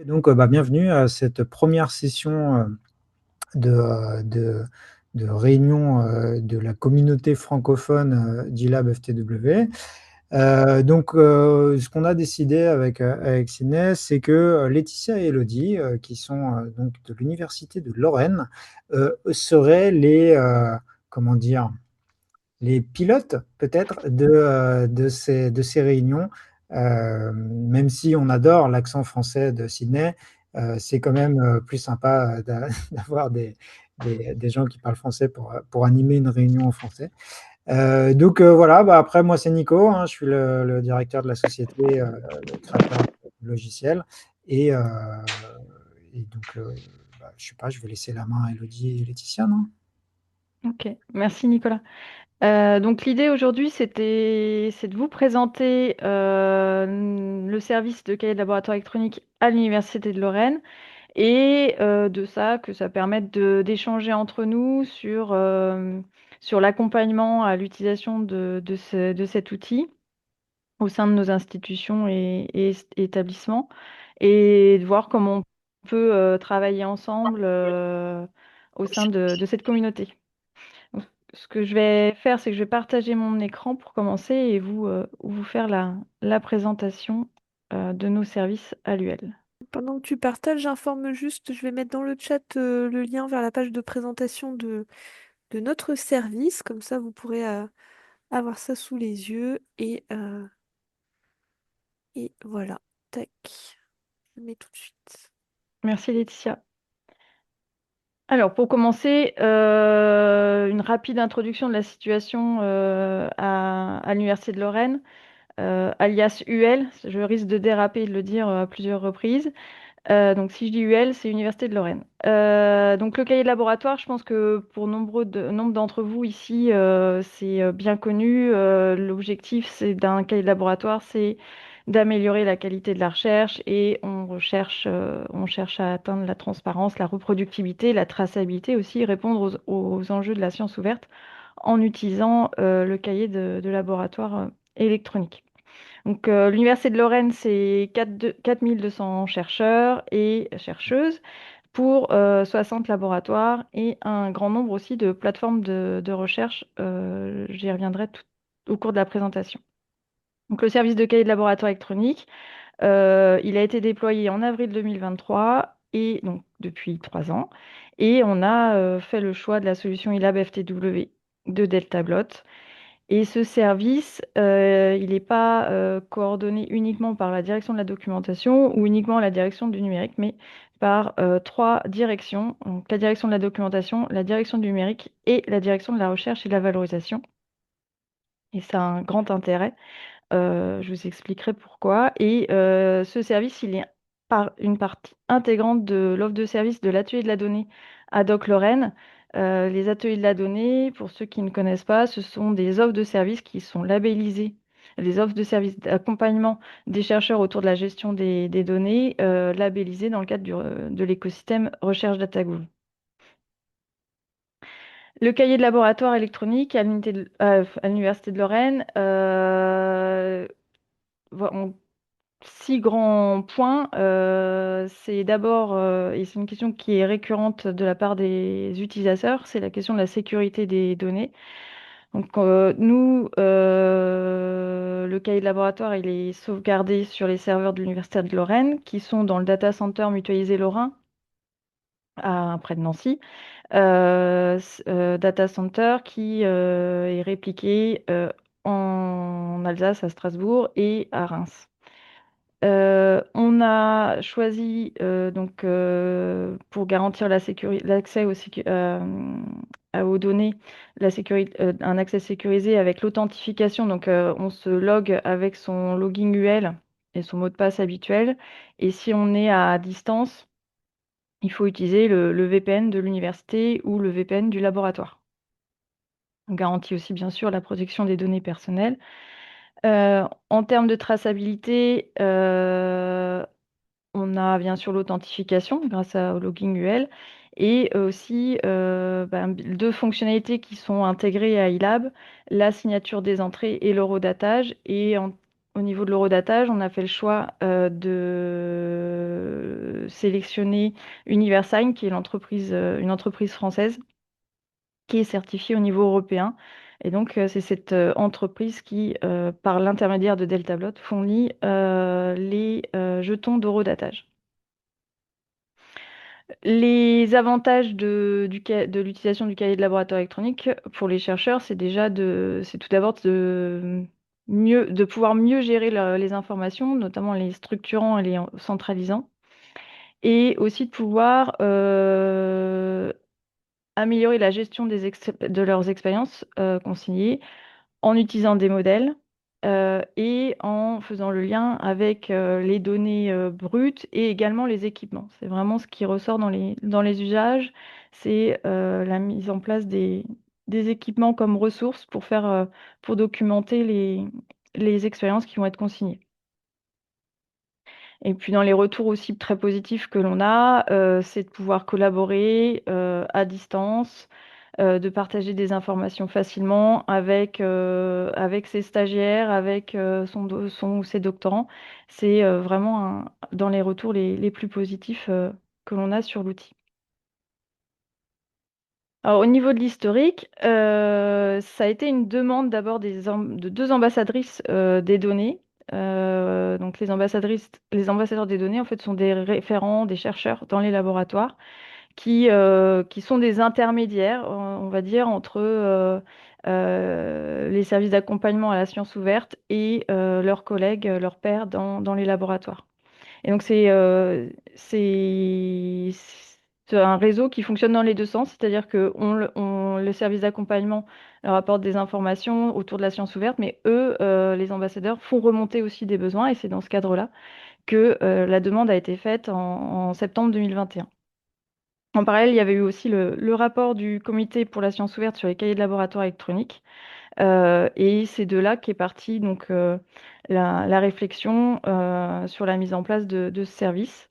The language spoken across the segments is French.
Et donc, bienvenue à cette première session, de, de réunion, de la communauté francophone, d'ILAB FTW. Ce qu'on a décidé avec Sidney, c'est que, Laetitia et Élodie, qui sont, donc de l'université de Lorraine, seraient comment dire? Les pilotes peut-être de ces réunions. Même si on adore l'accent français de Sydney, c'est quand même plus sympa d'avoir des gens qui parlent français pour animer une réunion en français. Voilà, après moi c'est Nico, hein, je suis le directeur de la société, le créateur de logiciel. Et, euh, et donc, je sais pas, je vais laisser la main à Elodie et Laetitia, non? Ok, merci Nicolas. Donc l'idée aujourd'hui, c'est de vous présenter le service de cahier de laboratoire électronique à l'Université de Lorraine et de ça, que ça permette d'échanger entre nous sur l'accompagnement à l'utilisation de cet outil au sein de nos institutions et établissements et de voir comment on peut travailler ensemble au sein de cette communauté. Donc, ce que je vais faire, c'est que je vais partager mon écran pour commencer et vous faire la présentation de nos services à l'UL. Pendant que tu partages, j'informe juste, je vais mettre dans le chat le lien vers la page de présentation de notre service. Comme ça, vous pourrez avoir ça sous les yeux. Et voilà. Tac. Je le mets tout de suite. Merci Laetitia. Alors, pour commencer, une rapide introduction de la situation à l'Université de Lorraine, alias UL. Je risque de déraper et de le dire à plusieurs reprises. Donc, si je dis UL, c'est Université de Lorraine. Donc, le cahier de laboratoire, je pense que pour nombre d'entre vous ici, c'est bien connu. L'objectif d'un cahier de laboratoire, c'est d'améliorer la qualité de la recherche et on cherche à atteindre la transparence, la reproductibilité, la traçabilité aussi, répondre aux enjeux de la science ouverte en utilisant le cahier de laboratoire électronique. Donc, l'Université de Lorraine, c'est 4200 chercheurs et chercheuses pour 60 laboratoires et un grand nombre aussi de plateformes de recherche. J'y reviendrai au cours de la présentation. Donc, le service de cahier de laboratoire électronique, il a été déployé en avril 2023 et donc depuis 3 ans. Et on a fait le choix de la solution iLab FTW de DeltaBlot. Et ce service, il n'est pas coordonné uniquement par la direction de la documentation ou uniquement la direction du numérique, mais par trois directions. Donc, la direction de la documentation, la direction du numérique et la direction de la recherche et de la valorisation. Et ça a un grand intérêt. Je vous expliquerai pourquoi. Et ce service, il est une partie intégrante de l'offre de service de l'atelier de la donnée ad hoc Lorraine. Les ateliers de la donnée, pour ceux qui ne connaissent pas, ce sont des offres de services qui sont labellisées, des offres de services d'accompagnement des chercheurs autour de la gestion des données, labellisées dans le cadre de l'écosystème Recherche DataGouv. Le cahier de laboratoire électronique à l'Université de Lorraine, on 6 grands points. C'est d'abord, et c'est une question qui est récurrente de la part des utilisateurs, c'est la question de la sécurité des données. Donc, nous, le cahier de laboratoire, il est sauvegardé sur les serveurs de l'Université de Lorraine, qui sont dans le data center mutualisé Lorrain, près de Nancy. Data center qui est répliqué en Alsace, à Strasbourg et à Reims. On a choisi pour garantir l'accès aux données, un accès sécurisé avec l'authentification. Donc, on se log avec son login UL et son mot de passe habituel. Et si on est à distance, il faut utiliser le VPN de l'université ou le VPN du laboratoire. On garantit aussi bien sûr la protection des données personnelles. En termes de traçabilité, on a bien sûr l'authentification grâce au login UL et aussi 2 fonctionnalités qui sont intégrées à iLab, la signature des entrées et l'horodatage. Et au niveau de l'horodatage, on a fait le choix sélectionné Universign, qui est une entreprise française qui est certifiée au niveau européen. Et donc, c'est cette entreprise qui, par l'intermédiaire de Deltablot, fournit les jetons d'horodatage. Les avantages de l'utilisation du cahier de laboratoire électronique pour les chercheurs, c'est tout d'abord de pouvoir mieux gérer les informations, notamment les structurant et les centralisant, et aussi de pouvoir améliorer la gestion de leurs expériences consignées en utilisant des modèles et en faisant le lien avec les données brutes et également les équipements. C'est vraiment ce qui ressort dans les usages, c'est la mise en place des équipements comme ressources pour documenter les expériences qui vont être consignées. Et puis dans les retours aussi très positifs que l'on a, c'est de pouvoir collaborer à distance, de partager des informations facilement avec ses stagiaires, avec son ou ses doctorants. C'est vraiment dans les retours les plus positifs que l'on a sur l'outil. Alors, au niveau de l'historique, ça a été une demande d'abord de deux ambassadrices des données. Donc, les ambassadeurs des données, en fait, sont des référents, des chercheurs dans les laboratoires qui sont des intermédiaires, on va dire, entre les services d'accompagnement à la science ouverte et leurs collègues, leurs pairs dans les laboratoires. Et donc, c'est un réseau qui fonctionne dans les deux sens, c'est-à-dire que le service d'accompagnement leur apporte des informations autour de la science ouverte, mais eux, les ambassadeurs, font remonter aussi des besoins, et c'est dans ce cadre-là que la demande a été faite en septembre 2021. En parallèle, il y avait eu aussi le rapport du Comité pour la science ouverte sur les cahiers de laboratoire électroniques. Et c'est de là qu'est partie donc, la réflexion sur la mise en place de ce service,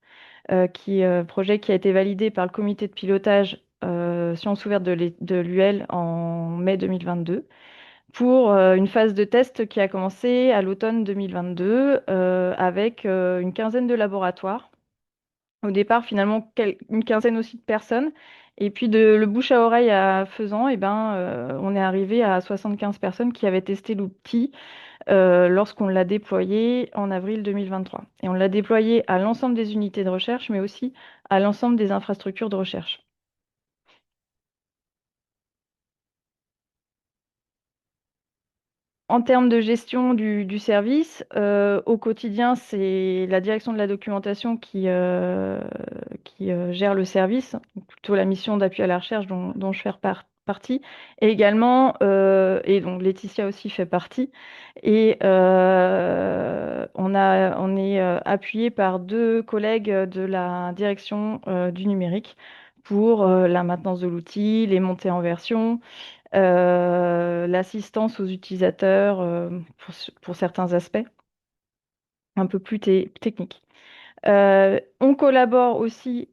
projet qui a été validé par le comité de pilotage sciences ouvertes de l'UL en mai 2022 pour une phase de test qui a commencé à l'automne 2022 avec une quinzaine de laboratoires. Au départ, finalement, une quinzaine aussi de personnes. Et puis, le bouche à oreille faisant, eh ben, on est arrivé à 75 personnes qui avaient testé l'outil lorsqu'on l'a déployé en avril 2023. Et on l'a déployé à l'ensemble des unités de recherche, mais aussi à l'ensemble des infrastructures de recherche. En termes de gestion du service, au quotidien, c'est la direction de la documentation qui gère le service, donc plutôt la mission d'appui à la recherche dont je fais partie, et également, et donc Laetitia aussi fait partie, et on est appuyé par deux collègues de la direction du numérique pour la maintenance de l'outil, les montées en version, l'assistance aux utilisateurs pour certains aspects un peu plus techniques. On collabore aussi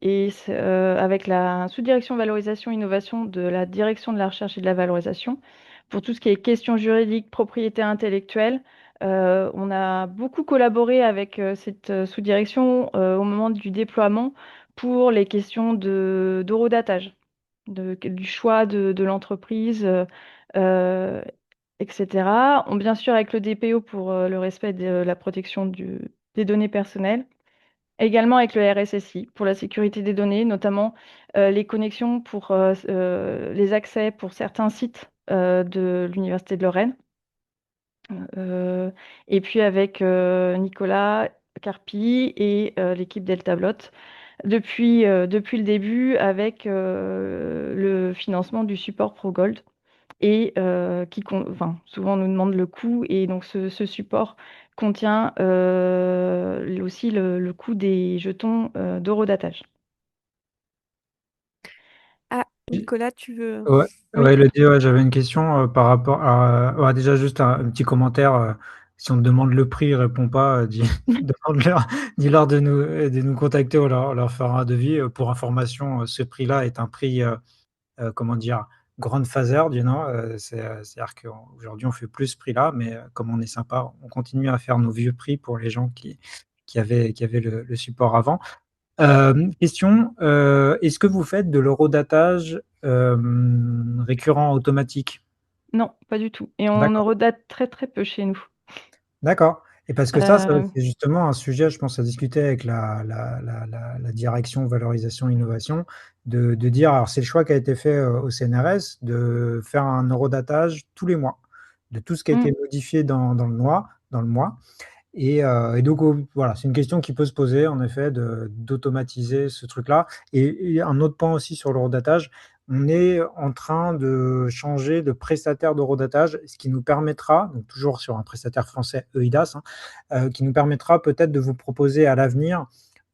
avec la sous-direction valorisation innovation de la direction de la recherche et de la valorisation pour tout ce qui est questions juridiques, propriété intellectuelle. On a beaucoup collaboré avec cette sous-direction au moment du déploiement pour les questions d'horodatage, du choix de l'entreprise, euh, etc. Bien sûr, avec le DPO pour le respect de la protection des données personnelles. Également avec le RSSI pour la sécurité des données, notamment les connexions pour les accès pour certains sites de l'Université de Lorraine. Euh, et puis avec Nicolas Carpi et l'équipe Deltablot depuis le début avec le financement du support ProGold et enfin, souvent on nous demande le coût et donc ce support contient aussi le coût des jetons d'horodatage. Ah, Nicolas, tu veux... Ouais, ouais, Oui. Elodie, ouais, j'avais une question par rapport à. Ouais, déjà, juste un petit commentaire. Si on te demande le prix, réponds pas. Demande-leur, dis-leur de nous contacter, on leur fera un devis. Pour information, ce prix-là est un prix, comment dire, grandfather, c'est-à-dire qu'aujourd'hui, on fait plus ce prix-là, mais comme on est sympa, on continue à faire nos vieux prix pour les gens qui avaient le support avant. Question, est-ce que vous faites de l'horodatage récurrent automatique? Non, pas du tout. Et on en D'accord. redate très très peu chez nous. D'accord et parce que ça, Euh, c'est justement un sujet, je pense, à discuter avec la direction valorisation innovation, de dire alors c'est le choix qui a été fait, au CNRS de faire un horodatage tous les mois, de tout ce qui a mm, été modifié dans le mois et donc voilà, c'est une question qui peut se poser en effet de d'automatiser ce truc-là et un autre point aussi sur l'horodatage, on est en train de changer de prestataire d'horodatage, ce qui nous permettra, donc toujours sur un prestataire français EIDAS, hein, qui nous permettra peut-être de vous proposer à l'avenir,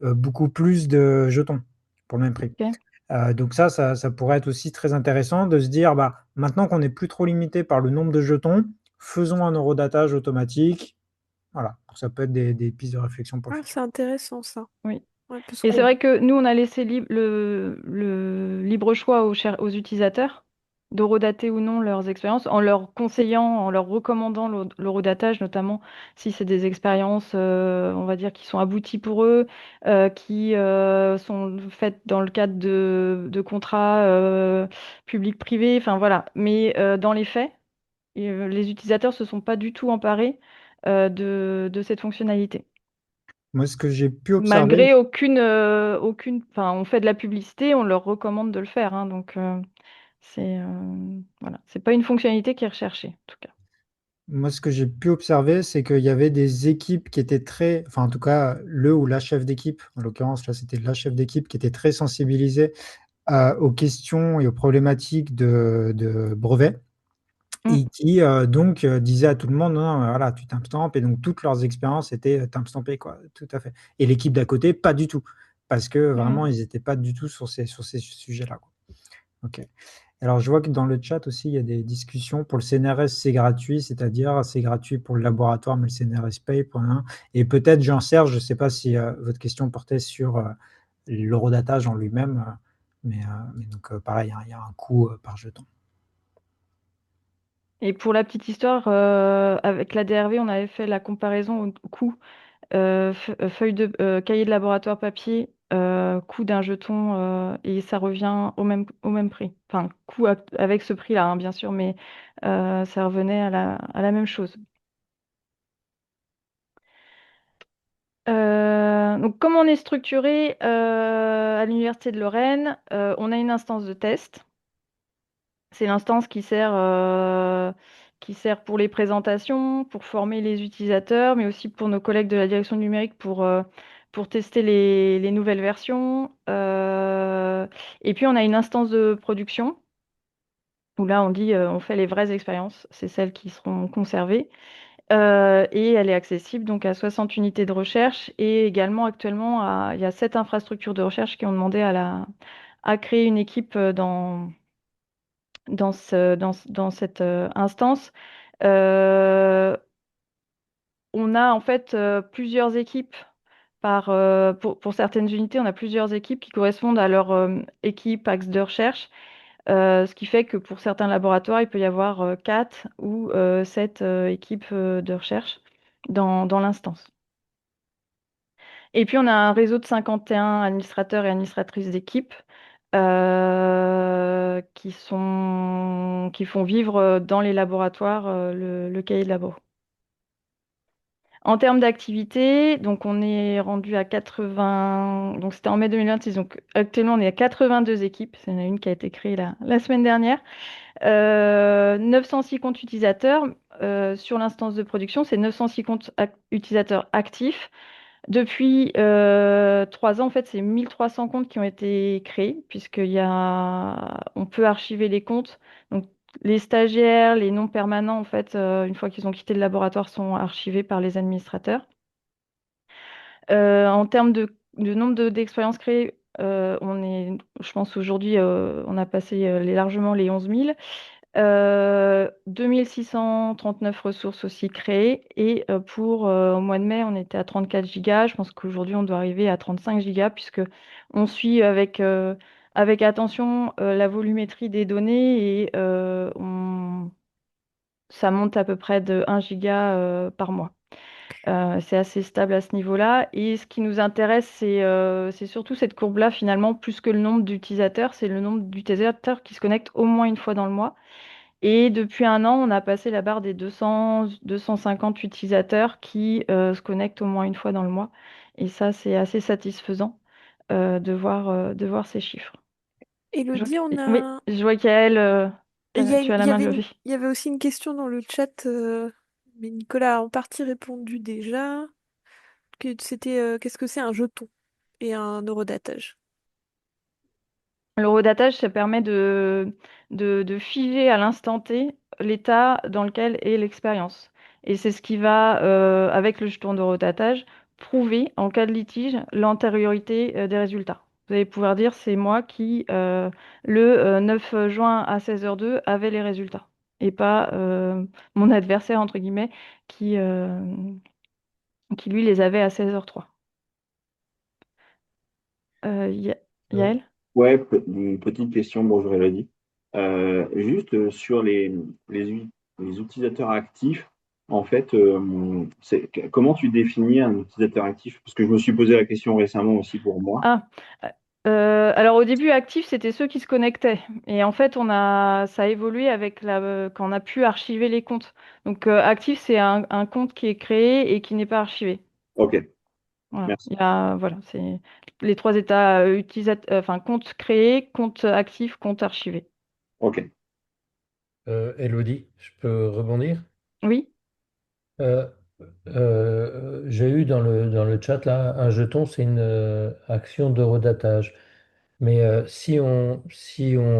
beaucoup plus de jetons pour le même prix. ok. Donc ça pourrait être aussi très intéressant de se dire: «Bah, maintenant qu'on n'est plus trop limité par le nombre de jetons, faisons un horodatage automatique». Voilà, donc ça peut être des pistes de réflexion pour le Ah, futur. c'est intéressant ça. Oui. Ouais, parce Et c'est qu'on... vrai que nous, on a laissé le libre choix aux utilisateurs d'horodater ou non leurs expériences, en leur conseillant, en leur recommandant l'horodatage, notamment si c'est des expériences, on va dire, qui sont abouties pour eux, qui sont faites dans le cadre de contrats publics-privés, enfin voilà. Mais dans les faits, les utilisateurs se sont pas du tout emparés de cette fonctionnalité. Moi, ce que j'ai pu observer, Malgré enfin, on fait de la publicité, on leur recommande de le faire, hein, donc voilà, c'est pas une fonctionnalité qui est recherchée, en tout cas. c'est qu'il y avait des équipes qui étaient très, enfin, en tout cas, le ou la chef d'équipe, en l'occurrence, là, c'était la chef d'équipe qui était très sensibilisée aux questions et aux problématiques de brevets Mm, et qui donc disait à tout le monde, non, non, voilà, tu timestampes et donc toutes leurs expériences étaient timestampées, quoi, tout à fait. Et l'équipe d'à côté, pas du tout, parce que vraiment, mm. ils n'étaient pas du tout sur ces sujets-là, quoi. Ok. Alors, je vois que dans le chat aussi, il y a des discussions. Pour le CNRS, c'est gratuit, c'est-à-dire c'est gratuit pour le laboratoire, mais le CNRS paye pour un. Et peut-être, Jean-Serge, je ne sais pas si votre question portait sur l'horodatage en lui-même, mais donc pareil, hein, il y a un coût par jeton. Et pour la petite histoire, avec la DRV, on avait fait la comparaison au coût cahier de laboratoire papier, coût d'un jeton, et ça revient au même prix. Enfin, avec ce prix-là, hein, bien sûr, mais ça revenait à la même chose. Donc, comment on est structuré à l'Université de Lorraine, on a une instance de test. C'est l'instance qui sert pour les présentations, pour former les utilisateurs, mais aussi pour nos collègues de la direction numérique pour tester les nouvelles versions. Et puis, on a une instance de production où là, on dit on fait les vraies expériences. C'est celles qui seront conservées. Et elle est accessible donc à 60 unités de recherche et également actuellement il y a 7 infrastructures de recherche qui ont demandé à créer une équipe dans cette instance. Euh, on a en fait plusieurs équipes pour certaines unités, on a plusieurs équipes qui correspondent à leur équipe axe de recherche. Ce qui fait que pour certains laboratoires, il peut y avoir 4 ou 7 équipes de recherche dans l'instance. Et puis, on a un réseau de 51 administrateurs et administratrices d'équipe qui font vivre dans les laboratoires le cahier de labo. En termes d'activité, donc on est rendu à 80, donc c'était en mai 2026, donc actuellement on est à 82 équipes, c'est une qui a été créée la semaine dernière. 906 comptes utilisateurs sur l'instance de production, c'est 906 comptes utilisateurs actifs. Depuis 3 ans, en fait, c'est 1300 comptes qui ont été créés, on peut archiver les comptes. Donc, les stagiaires, les non permanents, en fait, une fois qu'ils ont quitté le laboratoire, sont archivés par les administrateurs. En termes de nombre d'expériences créées, je pense aujourd'hui, on a passé largement les 11 000. 2639 ressources aussi créées. Et au mois de mai, on était à 34 gigas. Je pense qu'aujourd'hui, on doit arriver à 35 gigas puisque on suit avec attention la volumétrie des données et ça monte à peu près de 1 giga par mois. C'est assez stable à ce niveau-là. Et ce qui nous intéresse, c'est surtout cette courbe-là, finalement, plus que le nombre d'utilisateurs, c'est le nombre d'utilisateurs qui se connectent au moins une fois dans le mois. Et depuis un an, on a passé la barre des 200, 250 utilisateurs qui se connectent au moins une fois dans le mois. Et ça, c'est assez satisfaisant de voir ces chiffres. Elodie, on Oui, a... je vois qu'Yael, tu as il la y main avait levée. il y avait aussi une question dans le chat, mais Nicolas a en partie répondu déjà, que c'était qu'est-ce que c'est un jeton et un eurodatage. L'horodatage, ça permet de figer à l'instant T l'état dans lequel est l'expérience. Et c'est ce qui va, avec le jeton d'horodatage, prouver, en cas de litige, l'antériorité des résultats. Vous allez pouvoir dire, c'est moi qui, le 9 juin à 16h02, avait les résultats. Et pas mon adversaire, entre guillemets, qui lui les avait à 16h03. Euh, Yael? Ouais, une petite question, bonjour Elodie. Juste sur les utilisateurs actifs, en fait, comment tu définis un utilisateur actif? Parce que je me suis posé la question récemment aussi pour moi. Ah, alors au début, actif, c'était ceux qui se connectaient. Et en fait, ça a évolué avec quand on a pu archiver les comptes. Donc actif, c'est un compte qui est créé et qui n'est pas archivé. Ok, Voilà, merci. voilà, c'est les trois états enfin compte créé, compte actif, compte archivé. Ok. Elodie, je peux rebondir? Oui. Euh, j'ai eu dans le chat là un jeton, c'est une action de redatage. Mais si on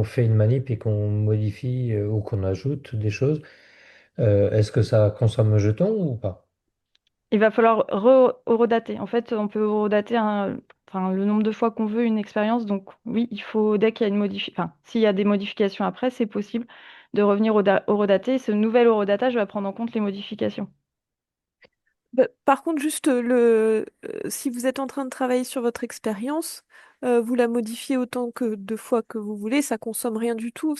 fait une manip et qu'on modifie ou qu'on ajoute des choses, est-ce que ça consomme un jeton ou pas? Il va falloir horodater. En fait, on peut horodater enfin, le nombre de fois qu'on veut une expérience. Donc oui, il faut, dès qu'il y a une enfin, s'il y a des modifications après, c'est possible de revenir horodater. Ce nouvel horodatage va prendre en compte les modifications. Bah, par contre, juste si vous êtes en train de travailler sur votre expérience, vous la modifiez autant que de fois que vous voulez, ça consomme rien du tout.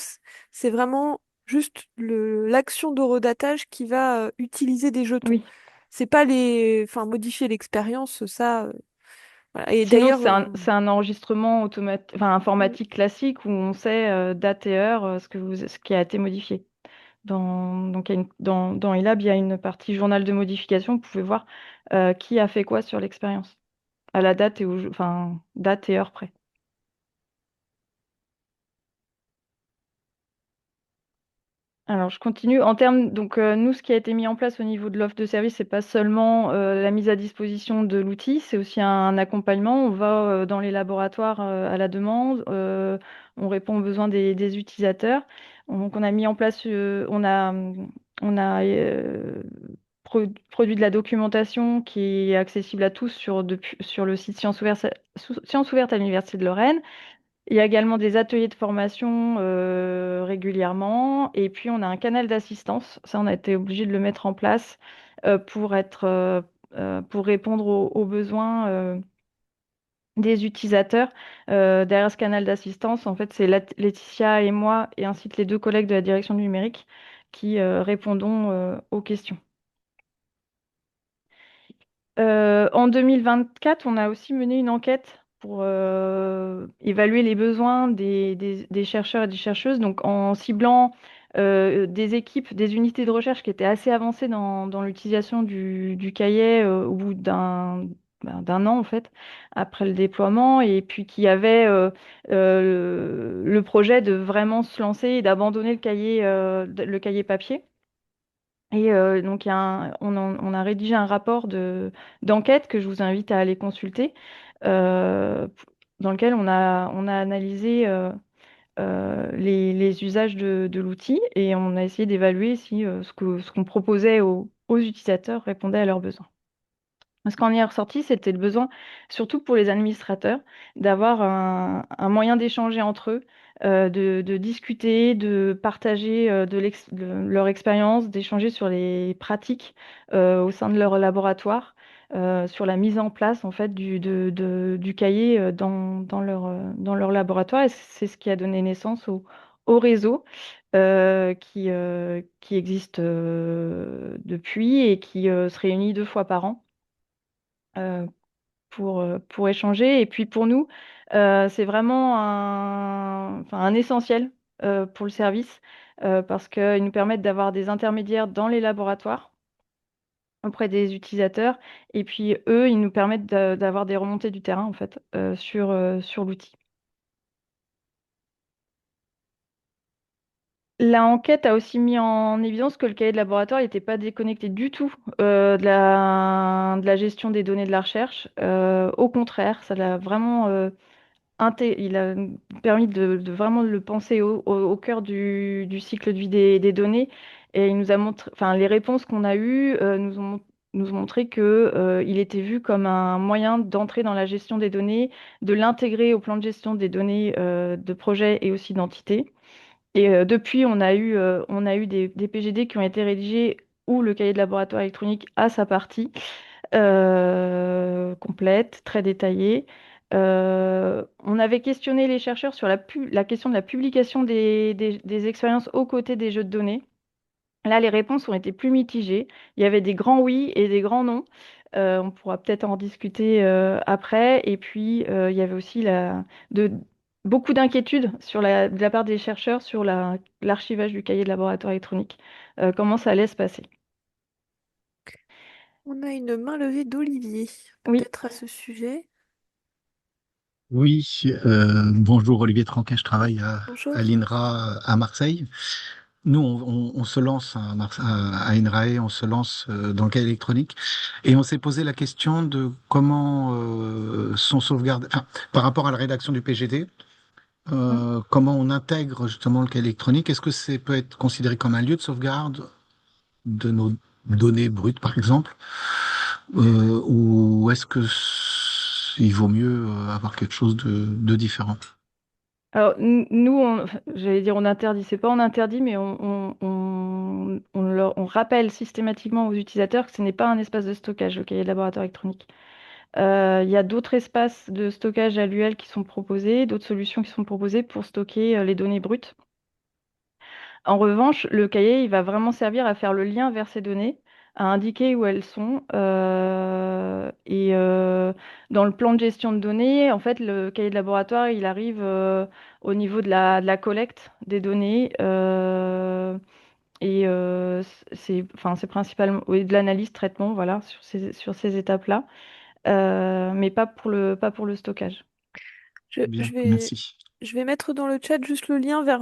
C'est vraiment juste l'action d'horodatage qui va utiliser des jetons. Oui. C'est pas enfin, modifier l'expérience, ça. Voilà. Et Sinon, d'ailleurs, c'est un enregistrement automatique, enfin, informatique classique où on sait date et heure ce qui a été modifié. Donc, dans eLab, il y a une partie journal de modification. Vous pouvez voir qui a fait quoi sur l'expérience, à la date enfin, date et heure près. Alors, je continue. En termes, donc, nous, ce qui a été mis en place au niveau de l'offre de service, c'est pas seulement la mise à disposition de l'outil, c'est aussi un accompagnement. On va dans les laboratoires à la demande, on répond aux besoins des utilisateurs. Donc, on a mis en place, on a produit de la documentation qui est accessible à tous sur le site Sciences Ouvertes à l'Université de Lorraine. Il y a également des ateliers de formation régulièrement. Et puis, on a un canal d'assistance. Ça, on a été obligé de le mettre en place pour répondre aux besoins des utilisateurs. Derrière ce canal d'assistance, en fait, c'est Laetitia et moi, et ainsi que les deux collègues de la direction du numérique, qui répondons aux questions. En 2024, on a aussi mené une enquête pour évaluer les besoins des chercheurs et des chercheuses, donc en ciblant des équipes, des unités de recherche qui étaient assez avancées dans l'utilisation du cahier au bout d'un an, en fait, après le déploiement, et puis qui avaient le projet de vraiment se lancer et d'abandonner le cahier papier. Et donc, on a rédigé un rapport d'enquête que je vous invite à aller consulter, euh, dans lequel on a analysé les usages de l'outil et on a essayé d'évaluer si ce qu'on proposait aux utilisateurs répondait à leurs besoins. Ce qu'en est ressorti, c'était le besoin, surtout pour les administrateurs, d'avoir un moyen d'échanger entre eux, de discuter, de partager leur expérience, d'échanger sur les pratiques au sein de leur laboratoire, sur la mise en place en fait du cahier dans leur laboratoire. Et c'est ce qui a donné naissance au réseau. qui existe depuis et qui se réunit 2 fois par an euh, pour échanger. Et puis pour nous, c'est vraiment enfin, un essentiel pour le service parce qu'ils nous permettent d'avoir des intermédiaires dans les laboratoires auprès des utilisateurs. Et puis eux, ils nous permettent d'avoir des remontées du terrain en fait sur l'outil. La enquête a aussi mis en évidence que le cahier de laboratoire n'était pas déconnecté du tout de la gestion des données de la recherche. Au contraire, ça l'a vraiment il a permis de vraiment le penser au cœur du cycle de vie des données. Et il nous a montré, enfin, les réponses qu'on a eues nous ont montré que, il était vu comme un moyen d'entrer dans la gestion des données, de l'intégrer au plan de gestion des données de projets et aussi d'entités. Et depuis, on a eu des PGD qui ont été rédigés où le cahier de laboratoire électronique a sa partie complète, très détaillée. On avait questionné les chercheurs sur la question de la publication des expériences aux côtés des jeux de données. Là, les réponses ont été plus mitigées. Il y avait des grands oui et des grands non. On pourra peut-être en discuter après. Et puis, il y avait aussi de, beaucoup d'inquiétudes de la part des chercheurs sur l'archivage du cahier de laboratoire électronique. Comment ça allait se passer? On a une main levée d'Olivier, Oui, peut-être à ce sujet. Oui, bonjour Olivier Tranquet, je travaille à Bonjour. l'INRA à Marseille. Nous, on se lance à INRAE, on se lance dans le cas électronique et on s'est posé la question de comment sont sauvegardés, enfin, par rapport à la rédaction du PGD, mm. comment on intègre justement le cas électronique. Est-ce que c'est peut être considéré comme un lieu de sauvegarde de nos données brutes, par exemple, ou est-ce que il vaut mieux avoir quelque chose de différent? Alors, nous, j'allais dire on interdit, c'est pas on interdit, mais on rappelle systématiquement aux utilisateurs que ce n'est pas un espace de stockage, le cahier de laboratoire électronique. Il y a d'autres espaces de stockage à l'UL qui sont proposés, d'autres solutions qui sont proposées pour stocker les données brutes. En revanche, le cahier, il va vraiment servir à faire le lien vers ces données, à indiquer où elles sont. Et dans le plan de gestion de données, en fait, le cahier de laboratoire, il arrive au niveau de la collecte des données. Et enfin, c'est principalement oui, de l'analyse, traitement, voilà, sur ces étapes-là, mais pas pour le stockage. Je, Bien, je vais, merci. je vais mettre dans le chat juste le lien vers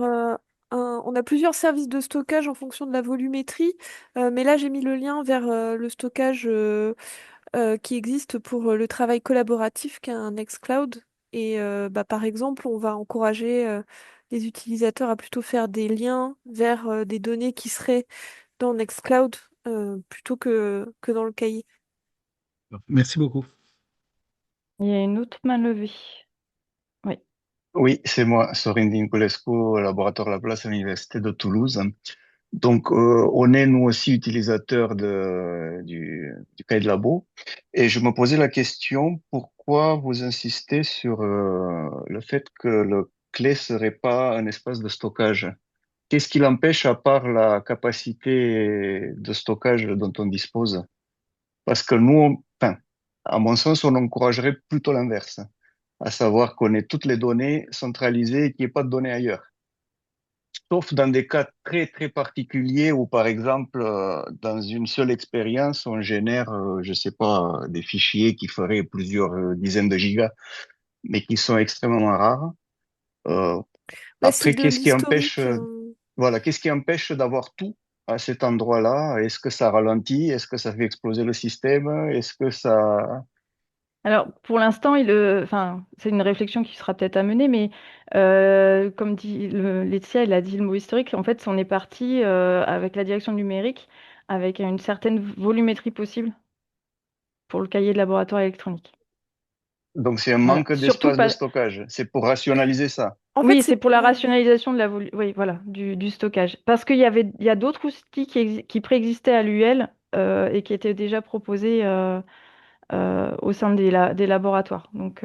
On a plusieurs services de stockage en fonction de la volumétrie, mais là j'ai mis le lien vers le stockage qui existe pour le travail collaboratif qu'est un Nextcloud. Et bah, par exemple, on va encourager les utilisateurs à plutôt faire des liens vers des données qui seraient dans Nextcloud plutôt que dans le cahier. Merci beaucoup. Il y a une autre main levée. Oui. Oui, c'est moi, Sorin Dinculescu, laboratoire Laplace à l'Université de Toulouse. Donc, on est nous aussi utilisateurs du cahier de labo. Et je me posais la question, pourquoi vous insistez sur le fait que le clé serait pas un espace de stockage? Qu'est-ce qui l'empêche à part la capacité de stockage dont on dispose? Parce que nous, enfin, à mon sens, on encouragerait plutôt l'inverse, à savoir qu'on ait toutes les données centralisées et qu'il n'y ait pas de données ailleurs. Sauf dans des cas très, très particuliers où, par exemple, dans une seule expérience, on génère, je sais pas, des fichiers qui feraient plusieurs dizaines de gigas, mais qui sont extrêmement rares. Euh, Bah, c'est Après, de l'historique. voilà, qu'est-ce qui empêche d'avoir tout à cet endroit-là? Est-ce que ça ralentit? Est-ce que ça fait exploser le système? Est-ce que ça... Alors, pour l'instant, enfin, c'est une réflexion qui sera peut-être à mener, mais comme dit Laetitia, elle a dit le mot historique. En fait, on est parti avec la direction numérique, avec une certaine volumétrie possible pour le cahier de laboratoire électronique. Donc, c'est un Voilà. manque Surtout d'espace de pas. stockage. C'est pour rationaliser ça. En fait, Oui, c'est c'est pour la rationalisation oui, voilà, du stockage. Parce il y a d'autres outils qui préexistaient à l'UL et qui étaient déjà proposés au sein des laboratoires. Donc,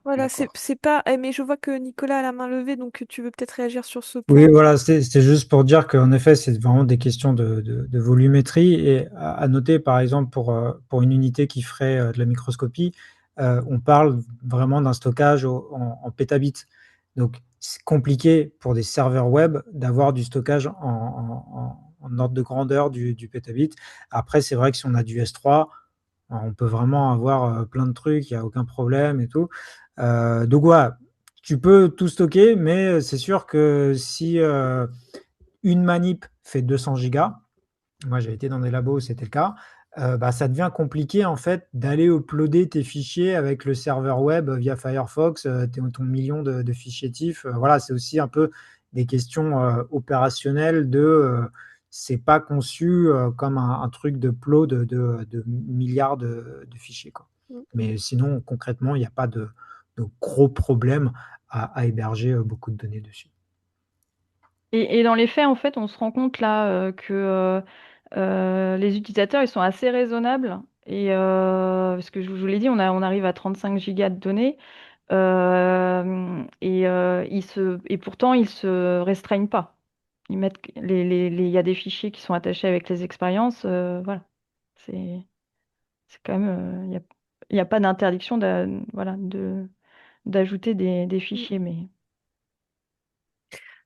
Voilà, D'accord. c'est pas. Mais je vois que Nicolas a la main levée, donc tu veux peut-être réagir sur ce Oui, point. voilà, c'était juste pour dire qu'en effet, c'est vraiment des questions de volumétrie. Et à noter, par exemple, pour une unité qui ferait de la microscopie, on parle vraiment d'un stockage en pétabits. Donc, c'est compliqué pour des serveurs web d'avoir du stockage en ordre de grandeur du pétabit. Après, c'est vrai que si on a du S3, on peut vraiment avoir plein de trucs, il n'y a aucun problème et tout. Donc voilà, tu peux tout stocker, mais c'est sûr que si une manip fait 200 gigas, moi j'ai été dans des labos où c'était le cas, bah, ça devient compliqué en fait d'aller uploader tes fichiers avec le serveur web via Firefox, ton million de fichiers TIFF. Voilà, c'est aussi un peu des questions opérationnelles c'est pas conçu comme un truc de upload de milliards de fichiers, quoi. Mm. Mais sinon, concrètement, il n'y a pas de gros problèmes à héberger beaucoup de données dessus. Et dans les faits, en fait, on se rend compte là que les utilisateurs, ils sont assez raisonnables. Et parce que je vous l'ai dit, on arrive à 35 gigas de données. Et pourtant, ils se restreignent pas. Ils mettent il y a des fichiers qui sont attachés avec les expériences. Voilà. C'est c'est quand même. Il y a pas d'interdiction voilà, d'ajouter des Mm. fichiers. Mais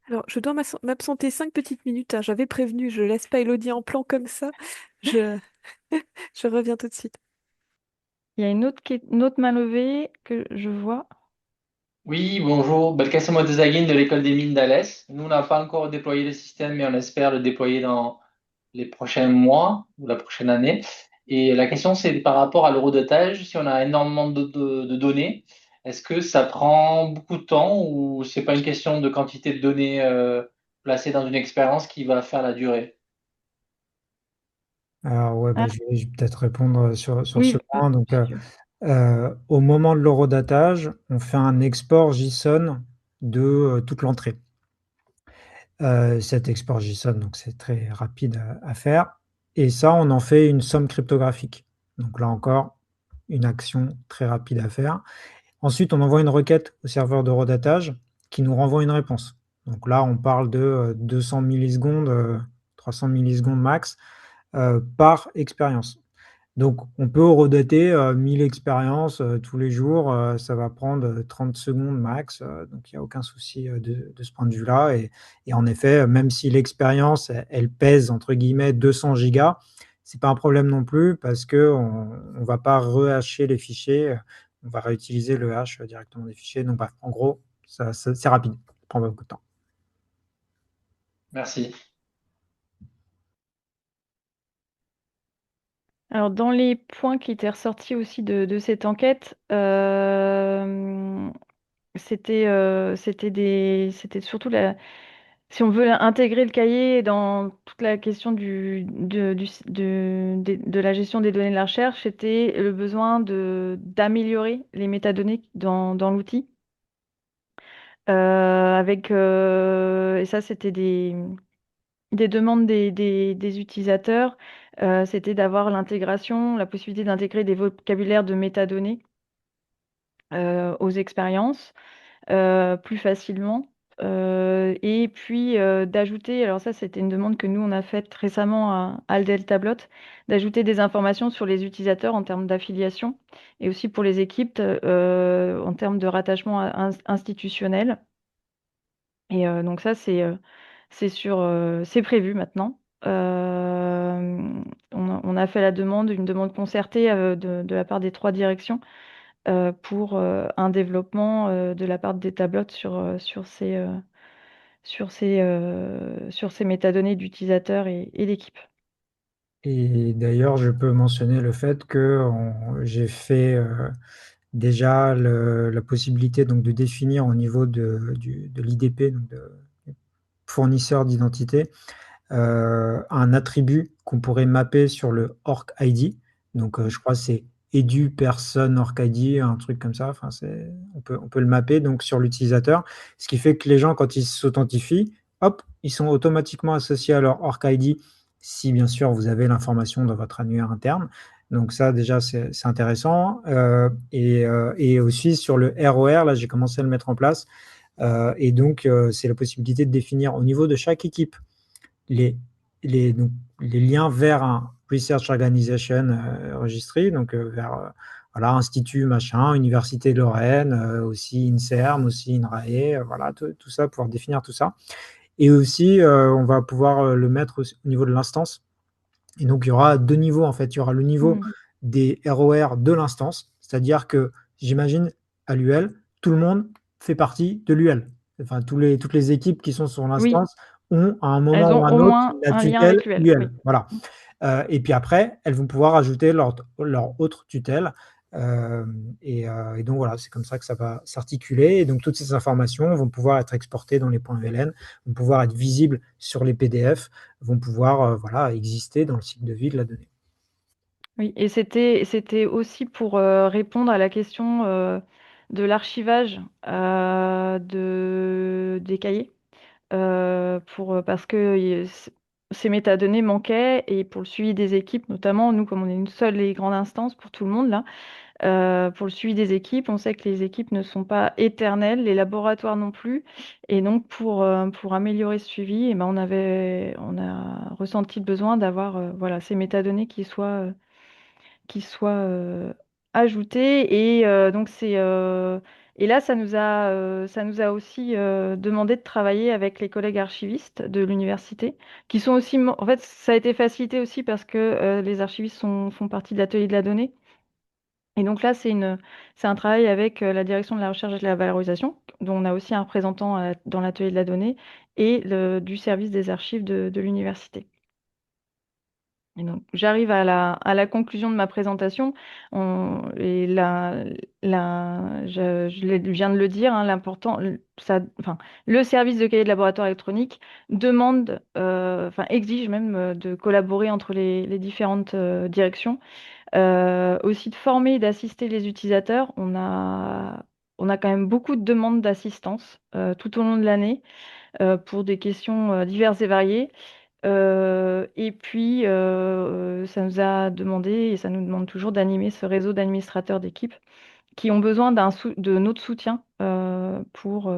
Alors, je dois m'absenter 5 petites minutes, hein. J'avais prévenu, je laisse pas Elodie en plan comme ça. Je, je reviens tout de suite. il y a une autre main levée que je vois. Oui, bonjour. Belkacem Ouattezaghin de l'école des mines d'Alès. Nous, on n'a pas encore déployé le système, mais on espère le déployer dans les prochains mois ou la prochaine année. Et la question, c'est par rapport à l'horodatage, si on a énormément de données, est-ce que ça prend beaucoup de temps ou c'est pas une question de quantité de données placées dans une expérience qui va faire la durée? Alors ouais, bah, Ah, je vais peut-être répondre sur ce oui, point. Donc, si tu veux. au moment de l'horodatage, on fait un export JSON de toute l'entrée. Cet export JSON, donc c'est très rapide à faire. Et ça, on en fait une somme cryptographique. Donc là encore, une action très rapide à faire. Ensuite, on envoie une requête au serveur d'horodatage qui nous renvoie une réponse. Donc là, on parle de 200 millisecondes, 300 millisecondes max par expérience. Donc, on peut horodater 1000 expériences tous les jours. Ça va prendre 30 secondes max. Donc, il n'y a aucun souci de ce point de vue-là. Et en effet, même si l'expérience, elle pèse, entre guillemets, 200 gigas, c'est pas un problème non plus parce qu'on ne va pas rehacher les fichiers. On va réutiliser le hash directement des fichiers. Donc, bref, en gros, c'est rapide. Ça prend pas beaucoup de temps. Merci. Alors, dans les points qui étaient ressortis aussi de cette enquête, c'était surtout si on veut intégrer le cahier dans toute la question de la gestion des données de la recherche, c'était le besoin d'améliorer les métadonnées dans l'outil. Et ça, c'était des demandes des utilisateurs. C'était d'avoir la possibilité d'intégrer des vocabulaires de métadonnées aux expériences plus facilement. Et puis d'ajouter, alors ça c'était une demande que nous on a faite récemment à Aldel Tablot, d'ajouter des informations sur les utilisateurs en termes d'affiliation et aussi pour les équipes en termes de rattachement institutionnel. Et donc ça c'est prévu maintenant. On a fait une demande concertée de la part des trois directions pour un développement de la part des tablettes sur ces métadonnées d'utilisateurs et d'équipe. Et d'ailleurs, je peux mentionner le fait que j'ai fait déjà la possibilité donc, de définir au niveau de l'IDP, donc de fournisseur d'identité, un attribut qu'on pourrait mapper sur le Orc ID. Donc, je crois que c'est edu person Orc ID, un truc comme ça. Enfin, on peut le mapper donc, sur l'utilisateur. Ce qui fait que les gens, quand ils s'authentifient, hop, ils sont automatiquement associés à leur Orc ID si bien sûr vous avez l'information dans votre annuaire interne. Donc ça, déjà, c'est intéressant. Et aussi sur le ROR, là, j'ai commencé à le mettre en place. Et donc, c'est la possibilité de définir au niveau de chaque équipe les, donc, les liens vers un Research Organization Registry, donc vers voilà, Institut machin, Université de Lorraine, aussi INSERM, aussi INRAE, voilà, tout ça, pouvoir définir tout ça. Et aussi, on va pouvoir le mettre au niveau de l'instance. Et donc, il y aura deux niveaux, en fait. Il y aura le niveau des ROR de l'instance, c'est-à-dire que, j'imagine, à l'UL, tout le monde fait partie de l'UL. Enfin, toutes les équipes qui sont sur Oui, l'instance ont, à un moment elles ou ont un au autre, moins la un lien tutelle avec l'UL. Oui. UL. Voilà. Et puis après, elles vont pouvoir ajouter leur autre tutelle. Et donc voilà, c'est comme ça que ça va s'articuler. Et donc toutes ces informations vont pouvoir être exportées dans les points VLN, vont pouvoir être visibles sur les PDF, vont pouvoir voilà, exister dans le cycle de vie de la donnée. Oui, et c'était aussi pour répondre à la question de l'archivage des cahiers. Parce que ces métadonnées manquaient et pour le suivi des équipes, notamment, nous, comme on est une seule et grande instance pour tout le monde, là, pour le suivi des équipes, on sait que les équipes ne sont pas éternelles, les laboratoires non plus. Et donc, pour améliorer ce suivi, eh ben, on a ressenti le besoin d'avoir voilà, ces métadonnées qui soient ajoutées. Et donc, et là, ça nous a aussi demandé de travailler avec les collègues archivistes de l'université, qui sont aussi, en fait, ça a été facilité aussi parce que les archivistes font partie de l'atelier de la donnée. Et donc là, c'est un travail avec la direction de la recherche et de la valorisation, dont on a aussi un représentant dans l'atelier de la donnée, et du service des archives de l'université. Et donc, j'arrive à la conclusion de ma présentation. Et je viens de le dire, hein, enfin, le service de cahier de laboratoire électronique demande, enfin, exige même de collaborer entre les différentes directions. Aussi de former et d'assister les utilisateurs. On a quand même beaucoup de demandes d'assistance tout au long de l'année pour des questions diverses et variées. Et puis, ça nous a demandé, et ça nous demande toujours, d'animer ce réseau d'administrateurs d'équipe qui ont besoin de notre soutien pour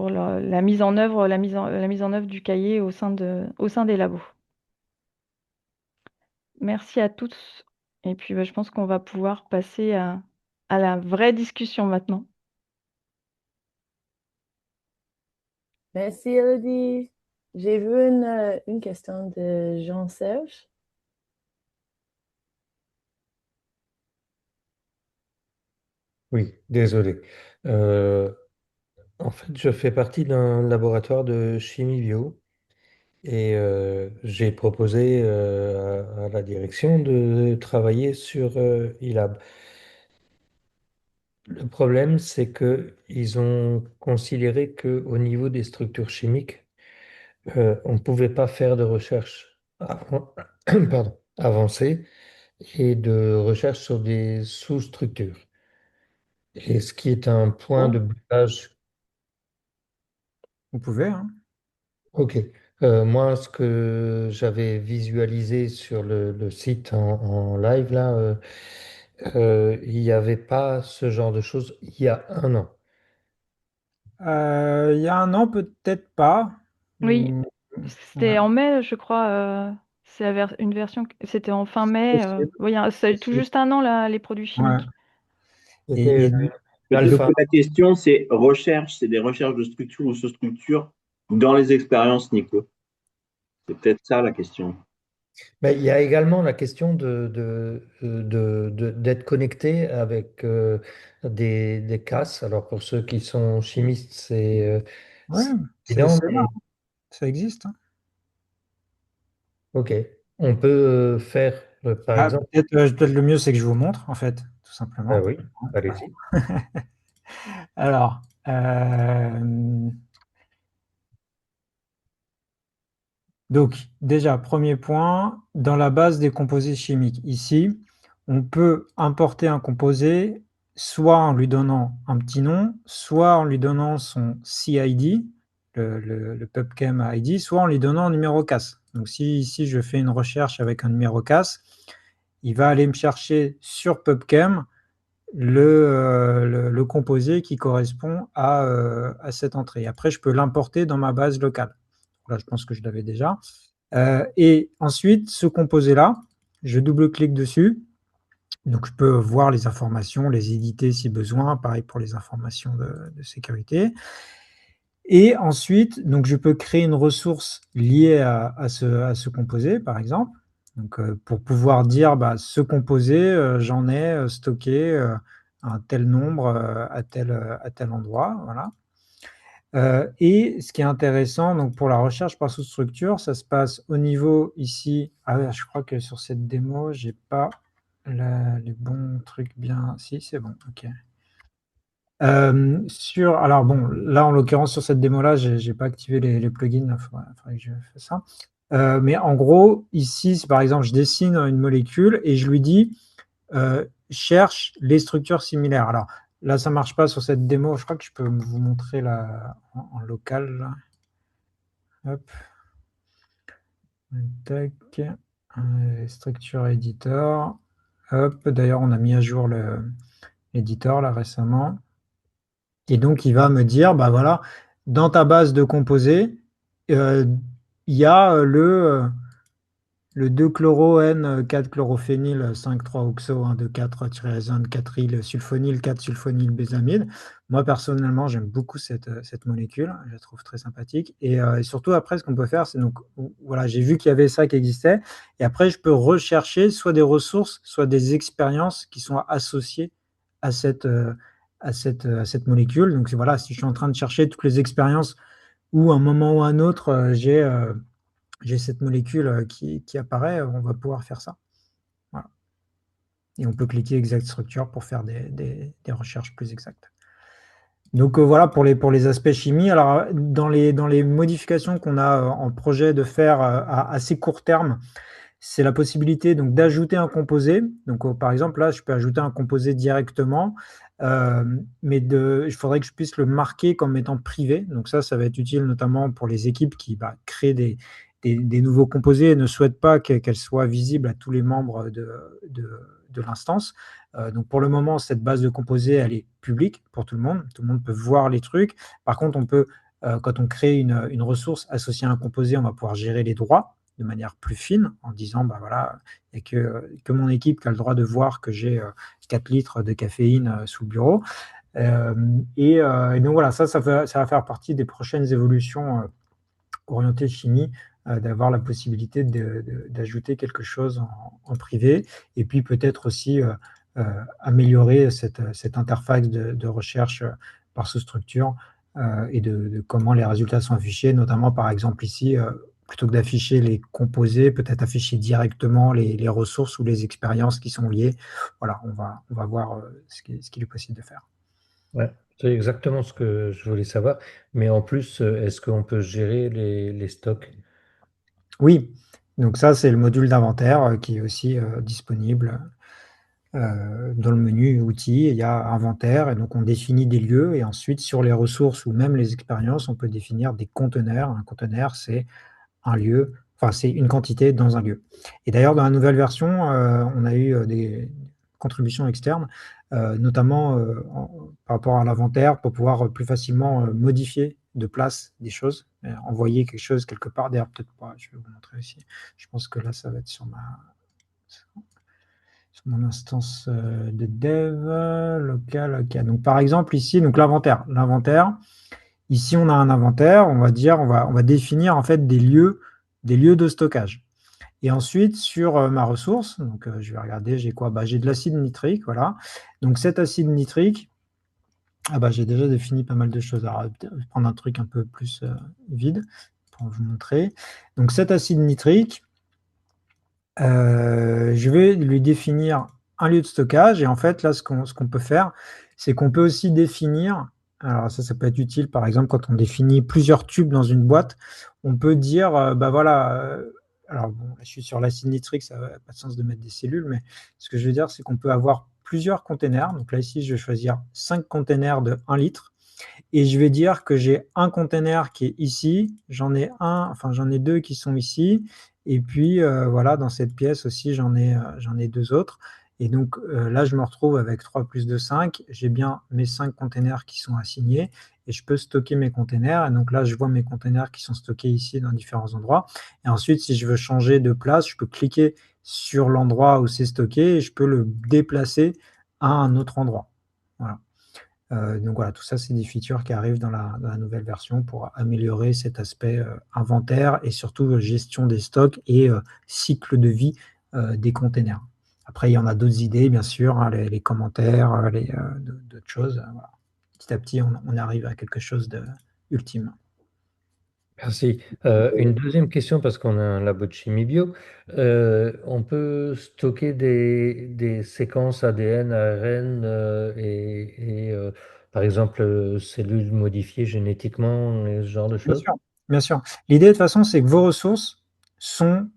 la mise en œuvre, la mise en œuvre du cahier au sein des labos. Merci à tous. Et puis, je pense qu'on va pouvoir passer à la vraie discussion maintenant. Merci, Elodie. J'ai vu une question de Jean-Serge. Oui, désolé. En fait, je fais partie d'un laboratoire de chimie bio et j'ai proposé à la direction de travailler sur iLab. Le problème, c'est que ils ont considéré qu'au niveau des structures chimiques, on ne pouvait pas faire de recherche pardon, avancée et de recherche sur des sous-structures. Et ce qui est un point de blocage. Vous pouvez, hein. Ok. Moi, ce que j'avais visualisé sur le site en live, là, il n'y avait pas ce genre de choses il y a un an. Il y a un an, peut-être pas. Oui, Ouais, c'était en mai, je crois. C'est une version, c'était en fin mai. possible, Oui, ça a eu tout possible. juste un an, là, les produits Ouais. chimiques. C'était Peut-être l'alpha. que la question, c'est recherche, c'est des recherches de structure ou sous-structure dans les expériences, Nico. C'est peut-être ça la question. Mais il y a également la question d'être connecté avec des CAS. Alors pour ceux qui sont chimistes, Ouais, c'est évident, c'est là, mais ça existe, hein. ok. On peut faire, par Ah, exemple, peut-être le mieux, c'est que je vous montre, en fait, tout simplement. oui, Voilà. allez-y. Alors, donc, déjà, premier point, dans la base des composés chimiques, ici, on peut importer un composé soit en lui donnant un petit nom, soit en lui donnant son CID, le PubChem ID, soit en lui donnant un numéro CAS. Donc si ici je fais une recherche avec un numéro CAS, il va aller me chercher sur PubChem le composé qui correspond à cette entrée. Après, je peux l'importer dans ma base locale. Là, je pense que je l'avais déjà. Et ensuite, ce composé-là, je double-clique dessus. Donc, je peux voir les informations, les éditer si besoin. Pareil pour les informations de sécurité. Et ensuite, donc, je peux créer une ressource liée à ce composé, par exemple. Donc, pour pouvoir dire, ce composé, j'en ai stocké un tel nombre à tel endroit. Voilà. Et ce qui est intéressant, donc pour la recherche par sous-structure, ça se passe au niveau ici. Ah ouais, je crois que sur cette démo, j'ai pas les bons trucs bien. Si, c'est bon, ok. Alors bon, là en l'occurrence sur cette démo-là, j'ai pas activé les plugins, il faudrait que je fasse ça. Mais en gros, ici, par exemple, je dessine une molécule et je lui dis cherche les structures similaires. Alors là, ça marche pas sur cette démo. Je crois que je peux vous montrer en local. Là. Hop. Tac. Structure editor. Hop. D'ailleurs, on a mis à jour l'éditeur là récemment. Et donc, il va me dire, voilà, dans ta base de composés, il y a le 2-chloro-N-4-chlorophényl 5,3-oxo 1,2,4-ésone 4-il sulfonyl 4-sulfonyl-bésamide. Moi, personnellement, j'aime beaucoup cette molécule. Je la trouve très sympathique. Et surtout, après, ce qu'on peut faire, c'est donc, voilà, j'ai vu qu'il y avait ça qui existait. Et après, je peux rechercher soit des ressources, soit des expériences qui sont associées à cette molécule. Donc, voilà, si je suis en train de chercher toutes les expériences où, à un moment ou à un autre, j'ai cette molécule qui apparaît, on va pouvoir faire ça. Voilà. Et on peut cliquer Exact Structure pour faire des recherches plus exactes. Donc voilà pour les aspects chimie. Alors dans les modifications qu'on a en projet de faire à assez court terme, c'est la possibilité donc d'ajouter un composé. Donc par exemple là, je peux ajouter un composé directement, mais il faudrait que je puisse le marquer comme étant privé. Donc ça va être utile notamment pour les équipes qui créent des nouveaux composés et ne souhaitent pas qu'elles soient visibles à tous les membres de l'instance. Donc pour le moment, cette base de composés, elle est publique pour tout le monde. Tout le monde peut voir les trucs. Par contre, on peut, quand on crée une ressource associée à un composé, on va pouvoir gérer les droits de manière plus fine en disant, voilà, il n'y a que mon équipe qui a le droit de voir que j'ai 4 litres de caféine sous le bureau. Et donc voilà, ça va faire partie des prochaines évolutions orientées chimie, d'avoir la possibilité d'ajouter quelque chose en privé, et puis peut-être aussi améliorer cette interface de recherche par sous-structure et de comment les résultats sont affichés, notamment par exemple ici, plutôt que d'afficher les composés, peut-être afficher directement les ressources ou les expériences qui sont liées. Voilà, on va voir ce qu'il est possible de faire. Ouais, c'est exactement ce que je voulais savoir. Mais en plus, est-ce qu'on peut gérer les stocks? Oui, donc ça, c'est le module d'inventaire qui est aussi disponible dans le menu outils. Il y a inventaire, et donc on définit des lieux, et ensuite, sur les ressources ou même les expériences, on peut définir des conteneurs. Un conteneur, c'est un lieu, enfin, c'est une quantité dans un lieu. Et d'ailleurs, dans la nouvelle version, on a eu des contributions externes, notamment par rapport à l'inventaire, pour pouvoir plus facilement modifier de place des choses, envoyer quelque chose quelque part. D'ailleurs, peut-être pas, je vais vous montrer aussi. Je pense que là, ça va être sur mon instance de dev local. Okay. Donc, par exemple, ici, donc l'inventaire. Ici, on a un inventaire, on va définir en fait des lieux de stockage. Et ensuite, sur ma ressource, donc je vais regarder, j'ai quoi? J'ai de l'acide nitrique, voilà. Donc cet acide nitrique, j'ai déjà défini pas mal de choses. Alors, je vais prendre un truc un peu plus vide pour vous montrer. Donc cet acide nitrique, je vais lui définir un lieu de stockage. Et en fait, là, ce qu'on peut faire, c'est qu'on peut aussi définir, alors ça peut être utile, par exemple, quand on définit plusieurs tubes dans une boîte, on peut dire, voilà, alors bon, là, je suis sur l'acide nitrique, ça n'a pas de sens de mettre des cellules, mais ce que je veux dire, c'est qu'on peut avoir plusieurs containers. Donc là, ici, je vais choisir 5 containers de 1 litre. et je vais dire que j'ai un container qui est ici, j'en ai deux qui sont ici, et puis voilà, dans cette pièce aussi, j'en ai deux autres. Et donc là, je me retrouve avec 3 plus 2, 5. J'ai bien mes 5 containers qui sont assignés et je peux stocker mes containers. Et donc là, je vois mes containers qui sont stockés ici dans différents endroits. Et ensuite, si je veux changer de place, je peux cliquer sur l'endroit où c'est stocké et je peux le déplacer à un autre endroit. Voilà. Donc voilà, tout ça, c'est des features qui arrivent dans la nouvelle version pour améliorer cet aspect inventaire et surtout gestion des stocks et cycle de vie des containers. Après, il y en a d'autres idées, bien sûr, hein, les commentaires, d'autres choses. Voilà. Petit à petit, on arrive à quelque chose d'ultime. Merci. Une deuxième question, parce qu'on a un labo de chimie bio. On peut stocker des séquences ADN, ARN par exemple, cellules modifiées génétiquement, et ce genre de Bien choses? sûr, bien sûr. L'idée, de toute façon, c'est que vos ressources sont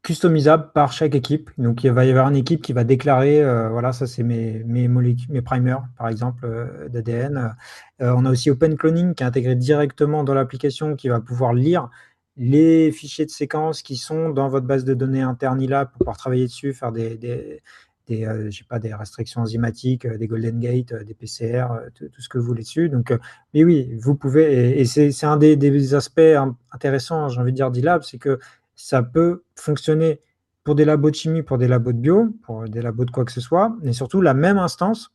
customisable par chaque équipe. Donc, il va y avoir une équipe qui va déclarer, voilà, ça c'est mes molécules, mes primers, par exemple, d'ADN. On a aussi Open Cloning qui est intégré directement dans l'application, qui va pouvoir lire les fichiers de séquences qui sont dans votre base de données interne ILAB pour pouvoir travailler dessus, faire je sais pas, des restrictions enzymatiques, des Golden Gate, des PCR, tout ce que vous voulez dessus. Donc, mais oui, vous pouvez, et c'est un des aspects intéressants, j'ai envie de dire, d'ILAB, c'est que ça peut fonctionner pour des labos de chimie, pour des labos de bio, pour des labos de quoi que ce soit, mais surtout la même instance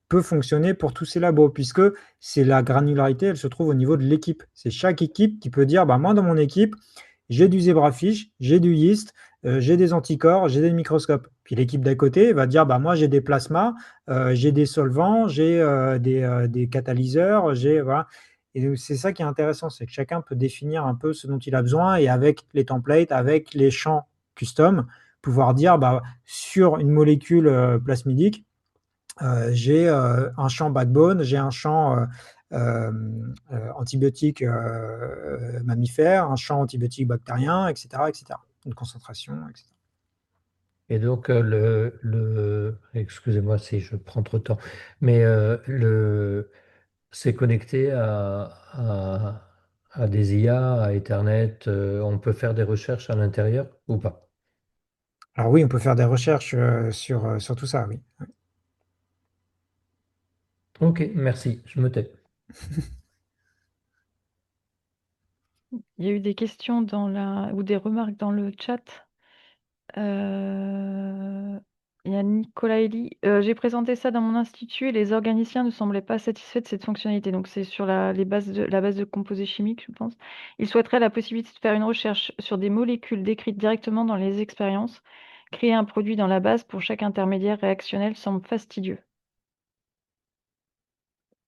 peut fonctionner pour tous ces labos, puisque c'est la granularité, elle se trouve au niveau de l'équipe. C'est chaque équipe qui peut dire, bah, moi dans mon équipe, j'ai du zebrafish, j'ai du yeast, j'ai des anticorps, j'ai des microscopes. Puis l'équipe d'à côté va dire, bah, moi j'ai des plasmas, j'ai des solvants, j'ai des catalyseurs, voilà. Et c'est ça qui est intéressant, c'est que chacun peut définir un peu ce dont il a besoin et avec les templates, avec les champs custom, pouvoir dire, bah, sur une molécule plasmidique, j'ai un champ backbone, j'ai un champ antibiotique mammifère, un champ antibiotique bactérien, etc., etc. Une concentration, etc. Et donc, excusez-moi si je prends trop de temps, mais c'est connecté à des IA, à Ethernet. On peut faire des recherches à l'intérieur ou pas? Alors oui, on peut faire des recherches sur tout ça, oui. Ok, merci, je me tais. Il y a eu des questions ou des remarques dans le chat. Il y a Nicolas Elie. J'ai présenté ça dans mon institut et les organiciens ne semblaient pas satisfaits de cette fonctionnalité. Donc, c'est sur la base de composés chimiques, je pense. Ils souhaiteraient la possibilité de faire une recherche sur des molécules décrites directement dans les expériences. Créer un produit dans la base pour chaque intermédiaire réactionnel semble fastidieux.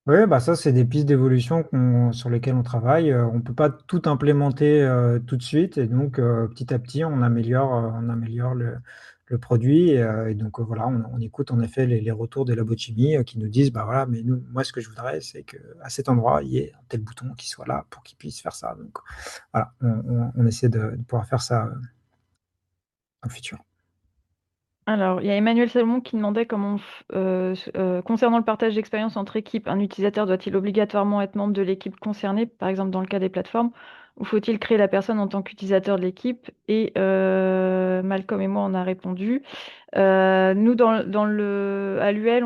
Oui, bah ça, c'est des pistes d'évolution sur lesquelles on travaille. On ne peut pas tout implémenter tout de suite, et donc petit à petit, on améliore le produit. Et donc voilà, on écoute en effet les retours des labos de chimie qui nous disent, bah voilà, mais nous, moi, ce que je voudrais, c'est qu'à cet endroit, il y ait un tel bouton qui soit là pour qu'il puisse faire ça. Donc voilà, on essaie de pouvoir faire ça dans le futur. Alors, il y a Emmanuel Salomon qui demandait concernant le partage d'expérience entre équipes, un utilisateur doit-il obligatoirement être membre de l'équipe concernée, par exemple dans le cas des plateformes, ou faut-il créer la personne en tant qu'utilisateur de l'équipe? Et Malcolm et moi, on a répondu. Nous, à l'UL,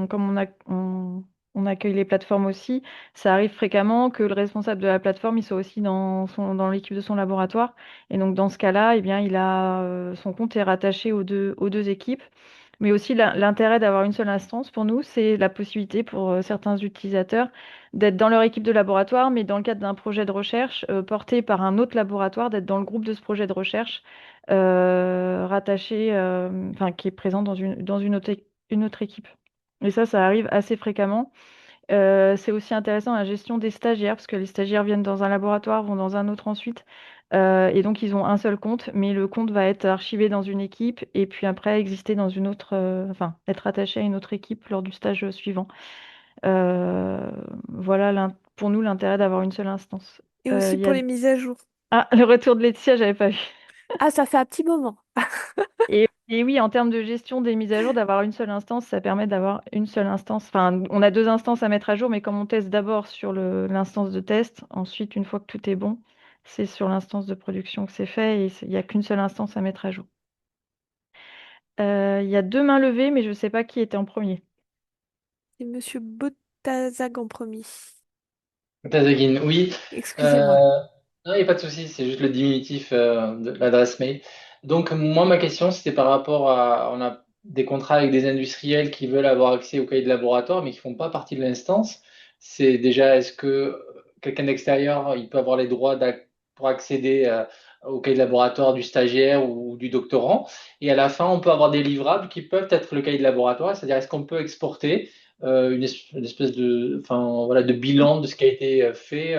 comme on accueille les plateformes aussi, ça arrive fréquemment que le responsable de la plateforme, il soit aussi dans l'équipe de son laboratoire. Et donc, dans ce cas-là, eh bien, son compte est rattaché aux deux équipes. Mais aussi, l'intérêt d'avoir une seule instance pour nous, c'est la possibilité pour certains utilisateurs d'être dans leur équipe de laboratoire, mais dans le cadre d'un projet de recherche porté par un autre laboratoire, d'être dans le groupe de ce projet de recherche rattaché, enfin, qui est présent dans une autre équipe. Et ça arrive assez fréquemment. C'est aussi intéressant la gestion des stagiaires, parce que les stagiaires viennent dans un laboratoire, vont dans un autre ensuite. Et donc, ils ont un seul compte, mais le compte va être archivé dans une équipe et puis après exister dans une autre, enfin, être attaché à une autre équipe lors du stage suivant. Voilà pour nous l'intérêt d'avoir une seule instance. Et aussi Il y pour a... les mises à jour. Ah, le retour de Laetitia, j'avais pas vu. Ah, ça fait un petit moment. Et Et oui, en termes de gestion des mises à jour, d'avoir une seule instance, ça permet d'avoir une seule instance. Enfin, on a deux instances à mettre à jour, mais comme on teste d'abord sur l'instance de test, ensuite, une fois que tout est bon, c'est sur l'instance de production que c'est fait et il n'y a qu'une seule instance à mettre à jour. Il y a deux mains levées, mais je ne sais pas qui était en premier. C'est Monsieur Botazag en premier. Tazagin, oui. Excusez-moi. Euh, non, il n'y a pas de souci, c'est juste le diminutif de l'adresse mail. Donc, moi, ma question, c'était par rapport à. On a des contrats avec des industriels qui veulent avoir accès au cahier de laboratoire, mais qui ne font pas partie de l'instance. C'est déjà, est-ce que quelqu'un d'extérieur, il peut avoir les droits pour accéder au cahier de laboratoire du stagiaire ou du doctorant? Et à la fin, on peut avoir des livrables qui peuvent être le cahier de laboratoire, c'est-à-dire, est-ce qu'on peut exporter une espèce de, enfin, voilà, de bilan de ce qui a été fait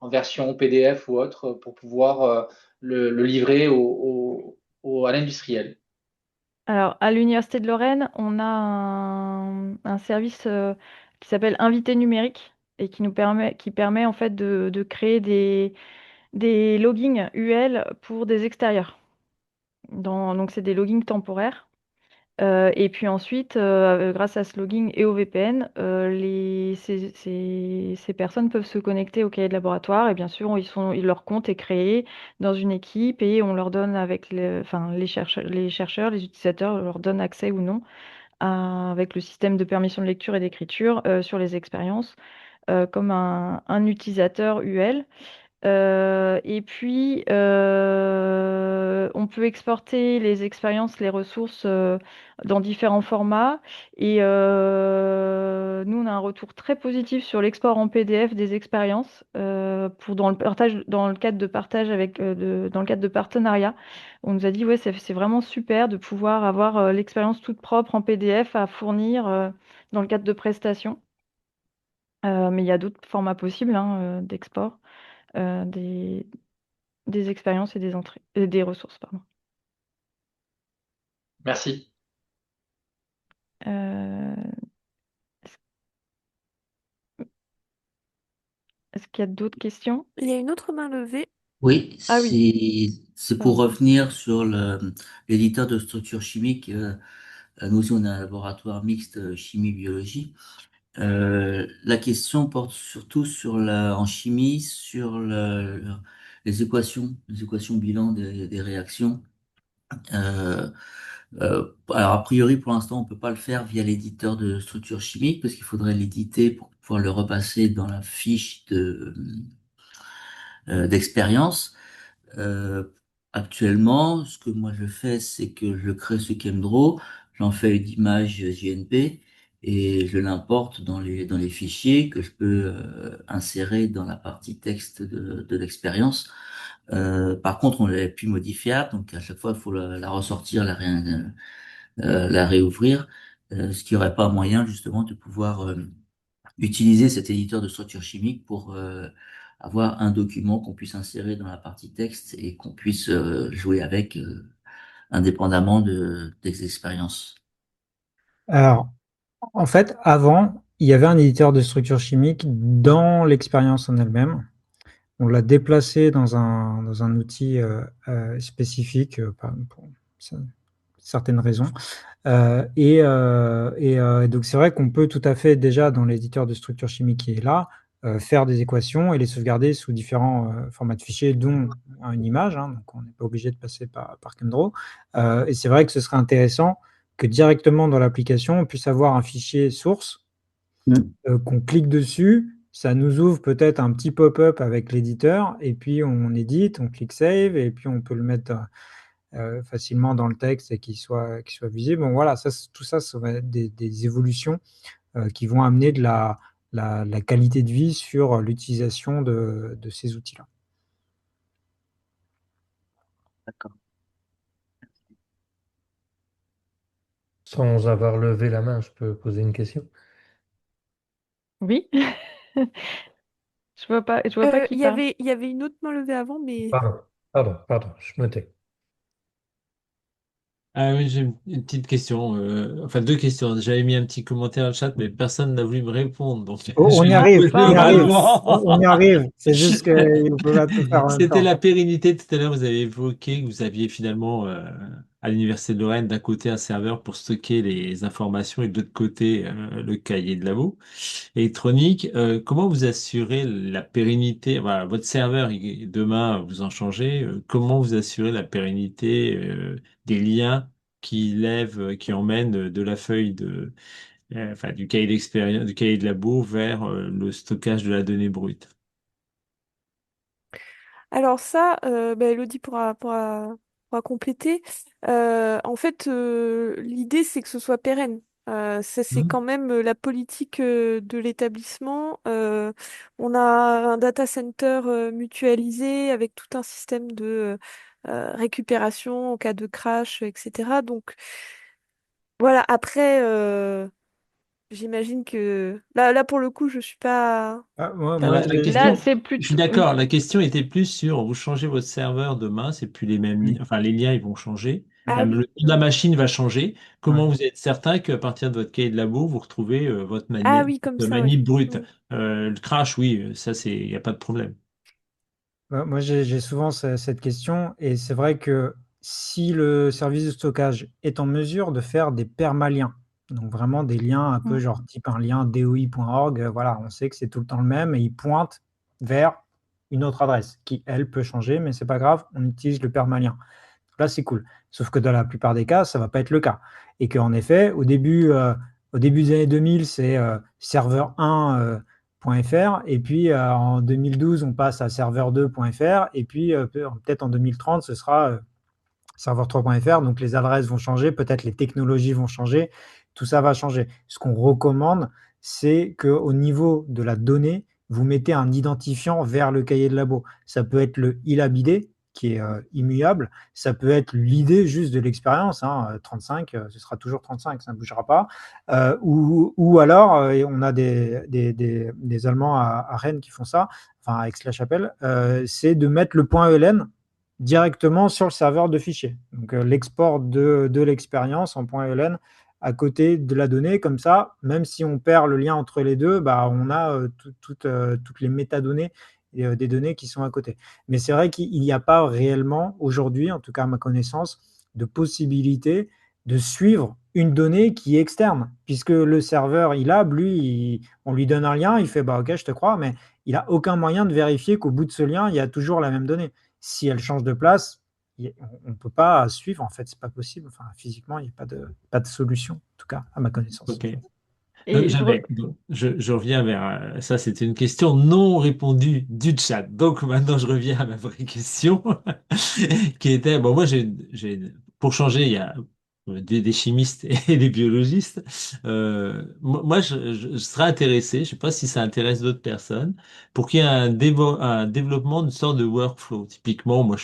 en version PDF ou autre pour pouvoir le livrer à l'industriel. Alors, à l'Université de Lorraine, on a un service qui s'appelle Invité numérique et qui permet en fait de créer des loggings UL pour des extérieurs. Donc, c'est des loggings temporaires. Et puis ensuite, grâce à ce logging et au VPN, ces personnes peuvent se connecter au cahier de laboratoire et bien sûr, leur compte est créé dans une équipe et on leur donne enfin, les chercheurs, les utilisateurs leur donnent accès ou non avec le système de permission de lecture et d'écriture sur les expériences comme un utilisateur UL. Et puis, on peut exporter les expériences, les ressources dans différents formats. Et nous, on a un retour très positif sur l'export en PDF des expériences dans le cadre de partage dans le cadre de partenariat. On nous a dit, ouais, c'est vraiment super de pouvoir avoir l'expérience toute propre en PDF à fournir dans le cadre de prestations. Mais il y a d'autres formats possibles hein, d'export euh, des, des expériences et des ressources, pardon. Merci. Euh, est-ce qu'il y a d'autres questions? Il y a une autre main levée. Oui, Ah oui, c'est pour pardon. revenir sur l'éditeur de structure chimique. Nous aussi, on a un laboratoire mixte chimie-biologie. La question porte surtout en chimie sur les équations bilan des réactions. Alors, a priori, pour l'instant, on peut pas le faire via l'éditeur de structure chimique parce qu'il faudrait l'éditer pour pouvoir le repasser dans la fiche d'expérience. Euh, Actuellement, ce que moi je fais, c'est que je crée ce ChemDraw, j'en fais une image JNP et je l'importe dans les fichiers que je peux insérer dans la partie texte de l'expérience. Par contre, on l'avait plus modifiable, donc à chaque fois, il faut la ressortir, la réouvrir, ce qui aurait pas moyen justement de pouvoir utiliser cet éditeur de structure chimique pour avoir un document qu'on puisse insérer dans la partie texte et qu'on puisse jouer avec indépendamment des expériences. Alors, en fait, avant, il y avait un éditeur de structure chimique dans l'expérience en elle-même. On l'a déplacé dans un outil spécifique pour certaines raisons. Donc, c'est vrai qu'on peut tout à fait, déjà, dans l'éditeur de structure chimique qui est là, faire des équations et les sauvegarder sous différents formats de fichiers, dont une image. Hein, donc, on n'est pas obligé de passer par ChemDraw. Et c'est vrai que ce serait intéressant que directement dans l'application, on puisse avoir un fichier source qu'on clique dessus. Ça nous ouvre peut-être un petit pop-up avec l'éditeur, et puis on édite, on clique Save, et puis on peut le mettre facilement dans le texte et qu'il soit visible. Bon, voilà, tout ça, ça va être des évolutions qui vont amener de la qualité de vie sur l'utilisation de ces outils-là. D'accord. Sans avoir levé la main, je peux poser une question. Oui, je vois pas qui parle. Il y avait une autre main levée avant, mais Pardon, je me tais. Ah oui, j'ai une petite question, enfin deux questions. J'avais mis un petit commentaire dans le chat, mais personne n'a voulu me répondre, donc Oh, je on vais y le arrive, poser on y arrive, on y oralement. arrive. C'est juste qu'il ne peut pas tout faire en même C'était temps. la pérennité. Tout à l'heure, vous avez évoqué que vous aviez finalement à l'Université de Lorraine, d'un côté un serveur pour stocker les informations et de l'autre côté le cahier de labo électronique. Comment vous assurez la pérennité? Voilà, votre serveur, demain, vous en changez. Comment vous assurez la pérennité des liens qui lèvent, qui emmènent de la feuille enfin, du cahier d'expérience, du cahier de labo vers le stockage de la donnée brute? Alors ça, Elodie pourra compléter. En fait, l'idée, c'est que ce soit pérenne. Ça, c'est Hmm. quand même la politique de l'établissement. On a un data center mutualisé avec tout un système de récupération en cas de crash, etc. Donc voilà, après, j'imagine que là, pour le coup, je suis pas Moi, La j'ai... Là, question, c'est je suis plutôt. Oui. d'accord, la question était plus sur, vous changez votre serveur demain, c'est plus les mêmes, Mm. enfin les liens ils vont changer, Ah le oui. nom de la machine va changer. Ouais. Comment vous êtes certain qu'à partir de votre cahier de labo, vous retrouvez Ah oui, comme votre ça, oui. manip brute? Mm. Le crash, oui, ça c'est, il n'y a pas de problème. Moi, j'ai souvent cette question, et c'est vrai que si le service de stockage est en mesure de faire des permaliens, donc vraiment des liens un peu Mm. genre type un lien doi.org, voilà, on sait que c'est tout le temps le même et il pointe vers une autre adresse qui, elle, peut changer, mais c'est pas grave, on utilise le permalien. Là, c'est cool. Sauf que dans la plupart des cas, ça va pas être le cas. Et qu'en effet, au début des années 2000, c'est serveur1.fr, et puis en 2012, on passe à serveur2.fr, et puis peut-être en 2030, ce sera serveur3.fr. Donc les adresses vont changer, peut-être les technologies vont changer, tout ça va changer. Ce qu'on recommande, c'est qu'au niveau de la donnée, vous mettez un identifiant vers le cahier de labo. Ça peut être le ILAB-ID, qui est immuable. Ça peut être l'idée juste de l'expérience, hein, 35, ce sera toujours 35, ça ne bougera pas. Ou alors, on a des Allemands à Rennes qui font ça, enfin à Aix-la-Chapelle, c'est de mettre le point ELN directement sur le serveur de fichiers. Donc l'export de l'expérience en .eln à côté de la donnée, comme ça, même si on perd le lien entre les deux, bah, on a toutes les métadonnées des données qui sont à côté. Mais c'est vrai qu'il n'y a pas réellement aujourd'hui, en tout cas à ma connaissance, de possibilité de suivre une donnée qui est externe, puisque le serveur ILAB, lui, on lui donne un lien, il fait bah ok, je te crois, mais il n'a aucun moyen de vérifier qu'au bout de ce lien, il y a toujours la même donnée. Si elle change de place, on ne peut pas suivre, en fait, c'est pas possible. Enfin, physiquement, il n'y a pas de solution, en tout cas, à ma connaissance. Ok. Et Je reviens vers ça, c'était une question non répondue du chat. Donc maintenant, je reviens à ma vraie question, qui était, bon, moi, pour changer, il y a des chimistes et des biologistes. Moi, je serais intéressé, je sais pas si ça intéresse d'autres personnes, pour qu'il y ait un développement d'une sorte de workflow. Typiquement, moi,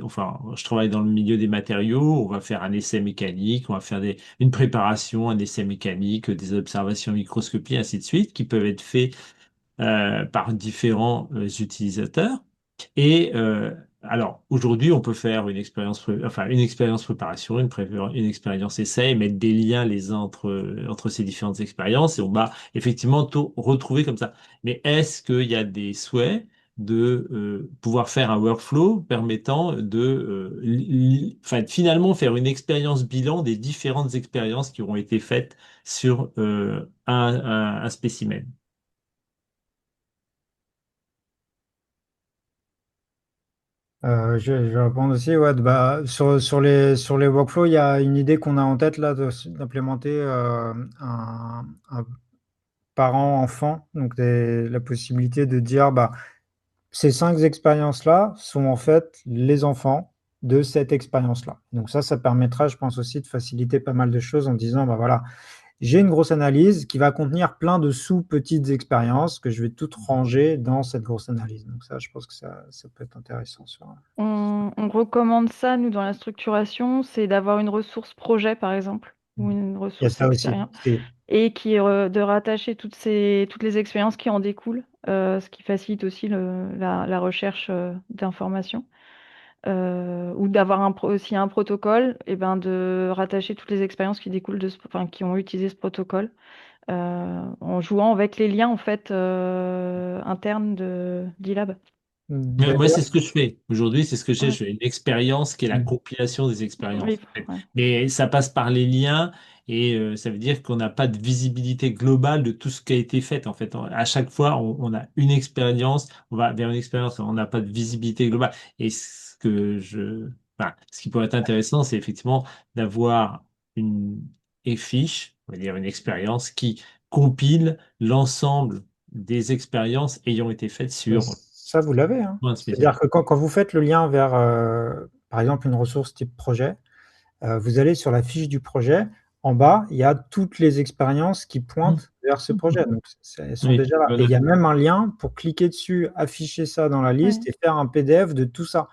enfin, je travaille dans le milieu des matériaux, on va faire un essai mécanique, on va faire une préparation, un essai mécanique, des observations microscopiques, ainsi de suite, qui peuvent être faits par différents utilisateurs. Et alors, aujourd'hui, on peut faire une expérience préparation, une expérience essai, et mettre des liens les uns entre ces différentes expériences, et on va effectivement tout retrouver comme ça. Mais est-ce qu'il y a des souhaits de pouvoir faire un workflow permettant de enfin, finalement faire une expérience bilan des différentes expériences qui auront été faites sur un spécimen? Je vais répondre aussi. Ouais, bah, sur les workflows, il y a une idée qu'on a en tête là d'implémenter un parent-enfant, donc la possibilité de dire bah, ces 5 expériences-là sont en fait les enfants de cette expérience-là. Donc ça permettra, je pense aussi, de faciliter pas mal de choses en disant, bah voilà, j'ai une grosse analyse qui va contenir plein de sous-petites expériences que je vais toutes ranger dans cette grosse analyse. Donc ça, je pense que ça peut être intéressant. on recommande ça, nous, dans la structuration, c'est d'avoir une ressource projet, par exemple, ou une Il y a ressource ça aussi. expérience, et de rattacher toutes les expériences qui en découlent, ce qui facilite aussi la recherche d'informations. Ou d'avoir aussi un protocole, et ben de rattacher toutes les expériences qui découlent enfin, qui ont utilisé ce protocole, en jouant avec les liens en fait internes de d'ILAB. Moi, D'ailleurs, c'est ce que je fais. Aujourd'hui, c'est ce que je fais. Ouais. Je fais une expérience qui est la mm. compilation des Oui, expériences, en fait. ouais. Mais ça passe par les liens et ça veut dire qu'on n'a pas de visibilité globale de tout ce qui a été fait, en fait. À chaque fois, on a une expérience, on va vers une expérience, on n'a pas de visibilité globale. Et ce qui pourrait être intéressant, c'est effectivement d'avoir une fiche, on va dire une expérience qui compile l'ensemble des expériences ayant été faites sur Ça, vous l'avez, hein. un C'est-à-dire spécifique. que quand vous faites le lien vers, par exemple, une ressource type projet, vous allez sur la fiche du projet. En bas, il y a toutes les expériences qui pointent vers ce projet. Donc, elles sont Oui, déjà là. tout Et à il y a fait. même un lien pour cliquer dessus, afficher ça dans la liste Ouais. et faire un PDF de tout ça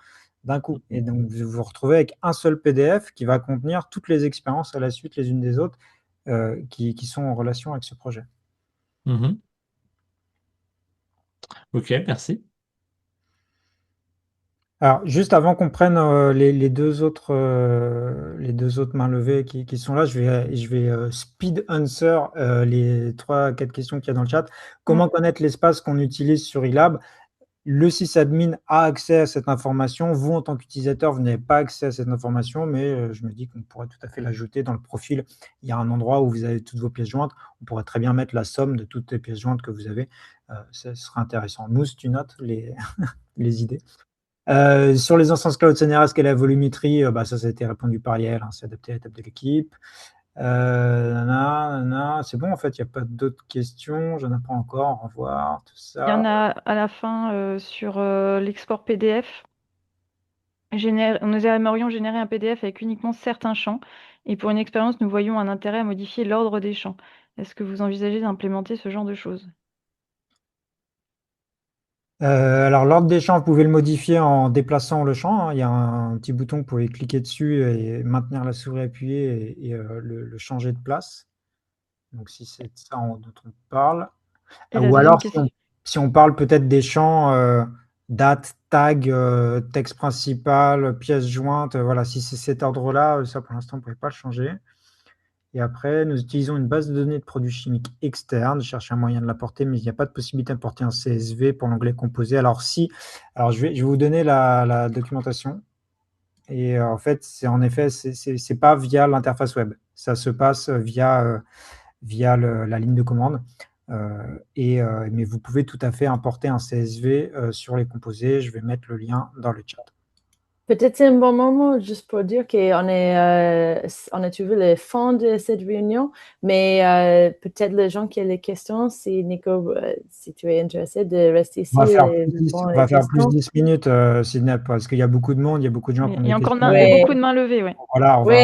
d'un coup. Et donc, vous vous retrouvez avec un seul PDF qui va contenir toutes les expériences à la suite, les unes des autres, qui sont en relation avec ce projet. Mhm. Ok, merci. Alors, juste avant qu'on prenne les deux autres mains levées qui sont là, je vais speed answer les 3 4 questions qu'il y a dans le chat. Mm. Comment connaître l'espace qu'on utilise sur eLab? Le sysadmin a accès à cette information. Vous, en tant qu'utilisateur, vous n'avez pas accès à cette information, mais je me dis qu'on pourrait tout à fait l'ajouter dans le profil. Il y a un endroit où vous avez toutes vos pièces jointes. On pourrait très bien mettre la somme de toutes les pièces jointes que vous avez. Ce serait intéressant. Mousse, tu notes les idées? Sur les instances cloud CNRS, quelle est la volumétrie? Ça a été répondu par Yael, hein, c'est adapté à la table de l'équipe. C'est bon, en fait, il n'y a pas d'autres questions. J'en ai pas encore. Au revoir, tout Il y ça. en a à la fin sur l'export PDF. Nous aimerions générer un PDF avec uniquement certains champs. Et pour une expérience, nous voyons un intérêt à modifier l'ordre des champs. Est-ce que vous envisagez d'implémenter ce genre de choses? Alors, l'ordre des champs, vous pouvez le modifier en déplaçant le champ, hein. Il y a un petit bouton, vous pouvez cliquer dessus et maintenir la souris appuyée et le changer de place. Donc, si c'est de ça dont on parle. Et la Ou deuxième alors, question. si on parle peut-être des champs date, tag, texte principal, pièce jointe, voilà, si c'est cet ordre-là, ça pour l'instant, on ne pouvait pas le changer. Et après, nous utilisons une base de données de produits chimiques externes. Je cherche un moyen de l'apporter, mais il n'y a pas de possibilité d'importer un CSV pour l'onglet composé. Alors si, alors je vais vous donner la documentation. Et en fait, c'est en effet, c'est pas via l'interface web. Ça se passe via la ligne de commande. Mais vous pouvez tout à fait importer un CSV sur les composés. Je vais mettre le lien dans le chat. Peut-être c'est un bon moment juste pour dire on a trouvé le fond de cette réunion, mais peut-être les gens qui ont des questions, si Nico, si tu es intéressé de rester ici et répondre On aux va faire plus questions. 10 minutes, Sidney, parce qu'il y a beaucoup de monde, il y a beaucoup de gens qui ont Il y des a encore questions. il y a Ouais. beaucoup de mains levées, ouais. Voilà, Oui,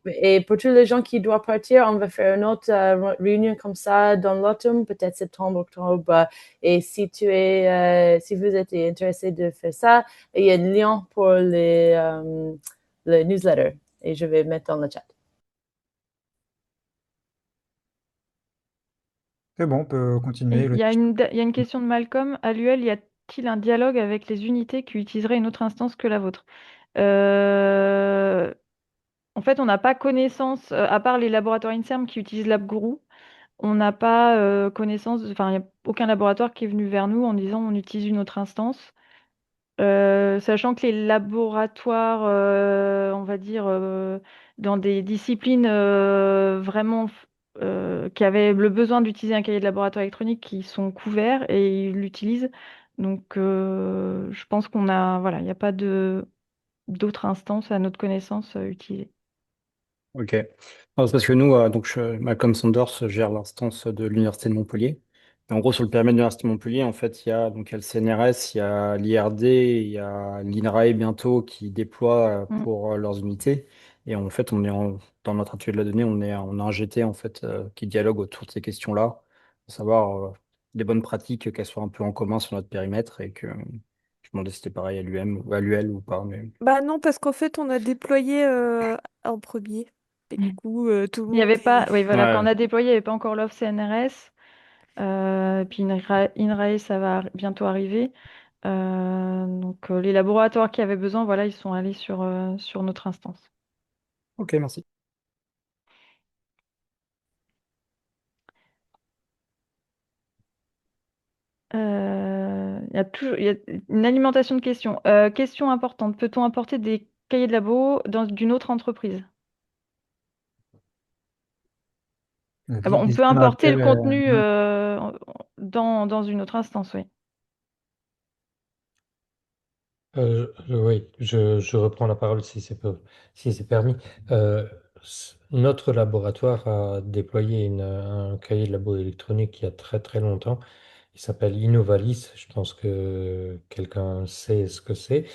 et pour tous les gens qui doivent partir, on va faire une autre réunion comme ça dans l'automne, peut-être septembre, octobre. Et si vous êtes intéressé de faire ça, il y a un lien pour le newsletter et je vais mettre dans le chat. C'est bon, on peut continuer. Il y a une question de Malcolm. À l'UL, y a-t-il un dialogue avec les unités qui utiliseraient une autre instance que la vôtre? En fait, on n'a pas connaissance, à part les laboratoires INSERM qui utilisent LabGuru, on n'a pas connaissance, enfin, il n'y a aucun laboratoire qui est venu vers nous en disant on utilise une autre instance. Sachant que les laboratoires, on va dire, dans des disciplines vraiment qui avaient le besoin d'utiliser un cahier de laboratoire électronique, qui sont couverts et ils l'utilisent. Donc, je pense voilà, il n'y a pas d'autres instances à notre connaissance utilisées. Ok. Non, c'est parce que nous, Malcolm Saunders gère l'instance de l'Université de Montpellier. Et en gros, sur le périmètre de l'Université de Montpellier, en fait, il y a le CNRS, il y a l'IRD, il y a l'INRAE bientôt qui déploie Mm. pour leurs unités. Et en fait, dans notre atelier de la donnée, on a un GT en fait, qui dialogue autour de ces questions-là, à savoir les bonnes pratiques, qu'elles soient un peu en commun sur notre périmètre et que je me demandais si c'était pareil à l'UM ou à l'UL ou pas. Mais... Bah non, parce qu'en fait, on a déployé en premier. Et du coup, tout le Il n'y monde avait pas, est... oui, voilà, quand on Ouais. a déployé, il n'y avait pas encore l'offre CNRS. Puis INRAE, ça va bientôt arriver. Donc, les laboratoires qui avaient besoin, voilà, ils sont allés sur notre instance. Ok, merci. Il il y a une alimentation de questions. Question importante. Peut-on importer des cahiers de labo d'une autre entreprise? Ah bon, on peut Question à importer le laquelle, contenu dans une autre instance, oui. Oui, je reprends la parole si c'est permis. Notre laboratoire a déployé un cahier de labo électronique il y a très très longtemps. Il s'appelle Innovalis. Je pense que quelqu'un sait ce que c'est.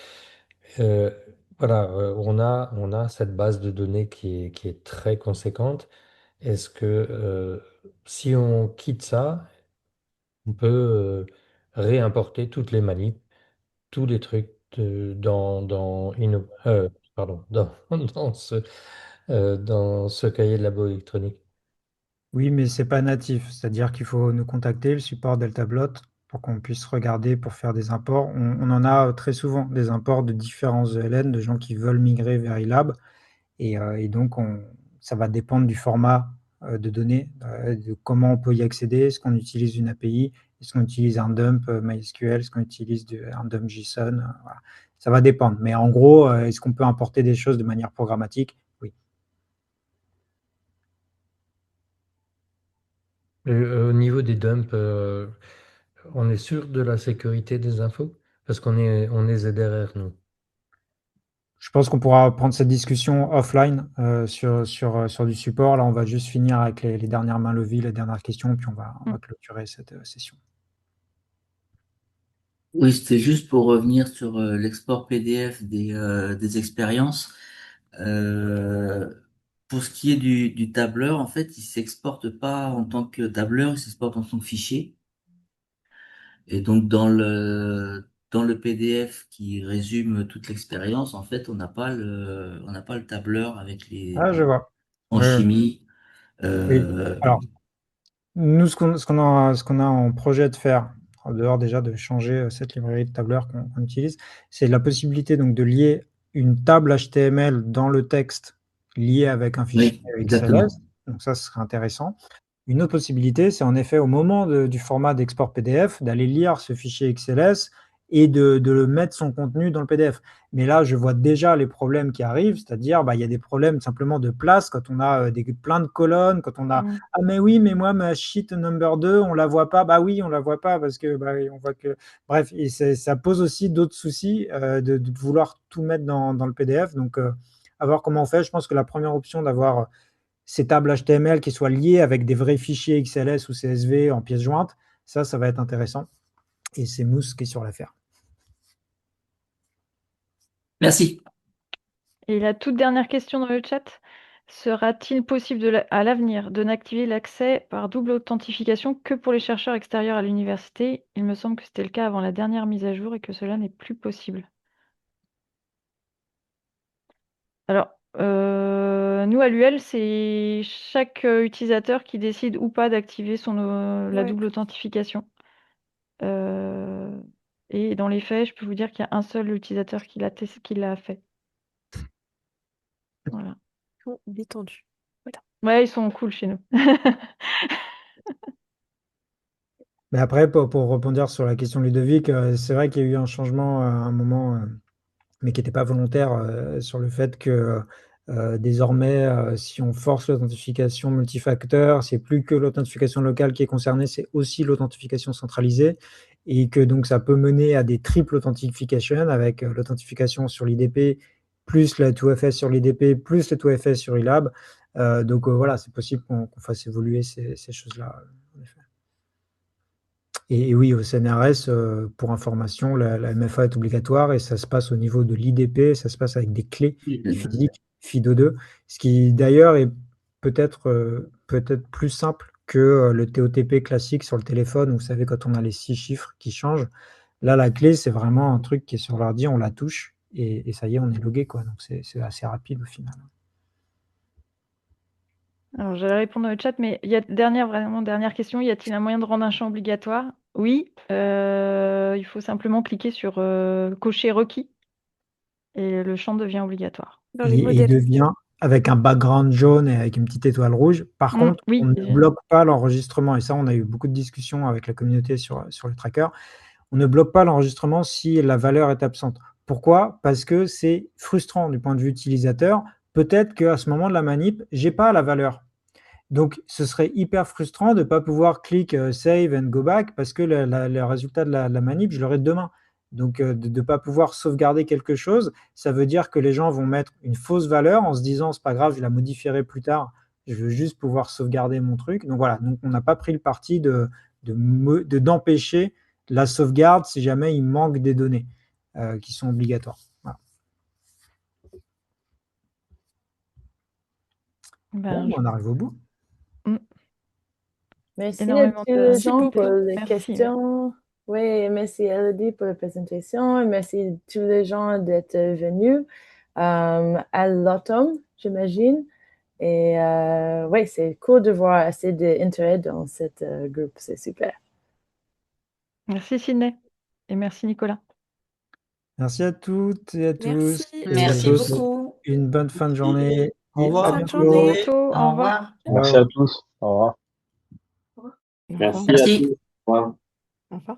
Euh, voilà, on a cette base de données qui est très conséquente. Est-ce que si on quitte ça, on peut réimporter toutes les manips, tous les trucs pardon, dans ce cahier de labo électronique. oui, mais c'est pas natif, c'est-à-dire qu'il faut nous contacter, le support DeltaBlot, pour qu'on puisse regarder, pour faire des imports. On en a très souvent des imports de différents ELN, de gens qui veulent migrer vers iLab, et donc ça va dépendre du format de données, de comment on peut y accéder. Est-ce qu'on utilise une API? Est-ce qu'on utilise un dump MySQL? Est-ce qu'on utilise un dump JSON? Voilà. Ça va dépendre. Mais en gros, est-ce qu'on peut importer des choses de manière programmatique? Oui. Au niveau des dumps, on est sûr de la sécurité des infos? Parce on est ZRR, nous. Je pense qu'on pourra prendre cette discussion offline sur du support. Là, on va juste finir avec les dernières mains levées, les dernières questions, puis on va clôturer cette session. Oui, c'était juste pour revenir sur l'export PDF des expériences. Pour ce qui est du tableur, en fait, il s'exporte pas en tant que tableur, il s'exporte en tant que fichier. Et donc dans le PDF qui résume toute l'expérience, en fait, on n'a pas le tableur avec Ah, je vois. en Oui. chimie. Oui. Alors, nous, ce qu'on a en projet de faire, en dehors déjà de changer cette librairie de tableur qu'on utilise, c'est la possibilité donc de lier une table HTML dans le texte lié avec un fichier Oui, exactement. XLS. Donc ça, ce serait intéressant. Une autre possibilité, c'est en effet au moment du format d'export PDF, d'aller lire ce fichier XLS et de le mettre son contenu dans le PDF. Mais là, je vois déjà les problèmes qui arrivent, c'est-à-dire il y a des problèmes simplement de place quand on a plein de colonnes, quand on a ah mais oui, mais moi ma sheet number 2, on la voit pas. Bah oui, on la voit pas parce que on voit que bref, et ça pose aussi d'autres soucis de vouloir tout mettre dans le PDF. Donc à voir comment on fait. Je pense que la première option d'avoir ces tables HTML qui soient liées avec des vrais fichiers XLS ou CSV en pièces jointes, ça va être intéressant. Et c'est Mousse qui est sur l'affaire. Merci. Et la toute dernière question dans le chat, sera-t-il possible à l'avenir de n'activer l'accès par double authentification que pour les chercheurs extérieurs à l'université? Il me semble que c'était le cas avant la dernière mise à jour et que cela n'est plus possible. Alors, nous, à l'UL, c'est chaque utilisateur qui décide ou pas d'activer la double authentification. Et dans les faits, je peux vous dire qu'il y a un seul utilisateur qui l'a fait. Voilà. Détendu. Voilà. Ouais, ils sont cool chez nous. Mais après, pour rebondir sur la question de Ludovic, c'est vrai qu'il y a eu un changement à un moment, mais qui n'était pas volontaire, sur le fait que désormais, si on force l'authentification multifacteur, c'est plus que l'authentification locale qui est concernée, c'est aussi l'authentification centralisée, et que donc ça peut mener à des triple authentification avec l'authentification sur l'IDP, plus la 2FS sur l'IDP, plus la 2FS sur iLab. Donc voilà, c'est possible qu'on fasse évoluer ces choses-là, en effet. Et oui, au CNRS, pour information, la MFA est obligatoire et ça se passe au niveau de l'IDP, ça se passe avec des clés physiques FIDO2, ce qui d'ailleurs est peut-être plus simple que le TOTP classique sur le téléphone, où vous savez, quand on a les 6 chiffres qui changent. Là, la clé, c'est vraiment un truc qui est sur l'ordi, on la touche et ça y est, on est logué, quoi. Donc c'est assez rapide au final. Alors, j'allais répondre dans le chat, mais dernière question, y a-t-il un moyen de rendre un champ obligatoire? Oui, il faut simplement cliquer sur cocher requis et le champ devient obligatoire. Dans les Et il modèles. devient avec un background jaune et avec une petite étoile rouge. Par contre, oui, on ne bloque pas l'enregistrement. Et ça, on a eu beaucoup de discussions avec la communauté sur le tracker. on ne bloque pas l'enregistrement si la valeur est absente. Pourquoi? Parce que c'est frustrant du point de vue utilisateur. Peut-être qu'à ce moment de la manip, j'ai pas la valeur. Donc, ce serait hyper frustrant de ne pas pouvoir click save and go back parce que le résultat de la manip, je l'aurai demain. Donc, de ne pas pouvoir sauvegarder quelque chose, ça veut dire que les gens vont mettre une fausse valeur en se disant c'est pas grave, je la modifierai plus tard, je veux juste pouvoir sauvegarder mon truc. Donc voilà, donc on n'a pas pris le parti d'empêcher la sauvegarde si jamais il manque des données qui sont obligatoires. Voilà. Ben, Bon, on arrive au bout. Merci à énormément tous de... les Merci gens pour beaucoup. les Merci. questions. Oui, merci Elodie pour la présentation. Et merci à tous les gens d'être venus à l'automne, j'imagine. Et oui, c'est cool de voir assez d'intérêt dans cette groupe. C'est super. Merci Sydney. Et merci Nicolas. Merci à toutes et à tous. Merci. Et à Merci tous. beaucoup. Une bonne fin de journée. Au Et revoir. à Bonne fin de bientôt. journée. Bientôt. Au Au revoir. revoir. Merci à tous. Au revoir. Merci à Merci. tous. Au revoir. Au revoir.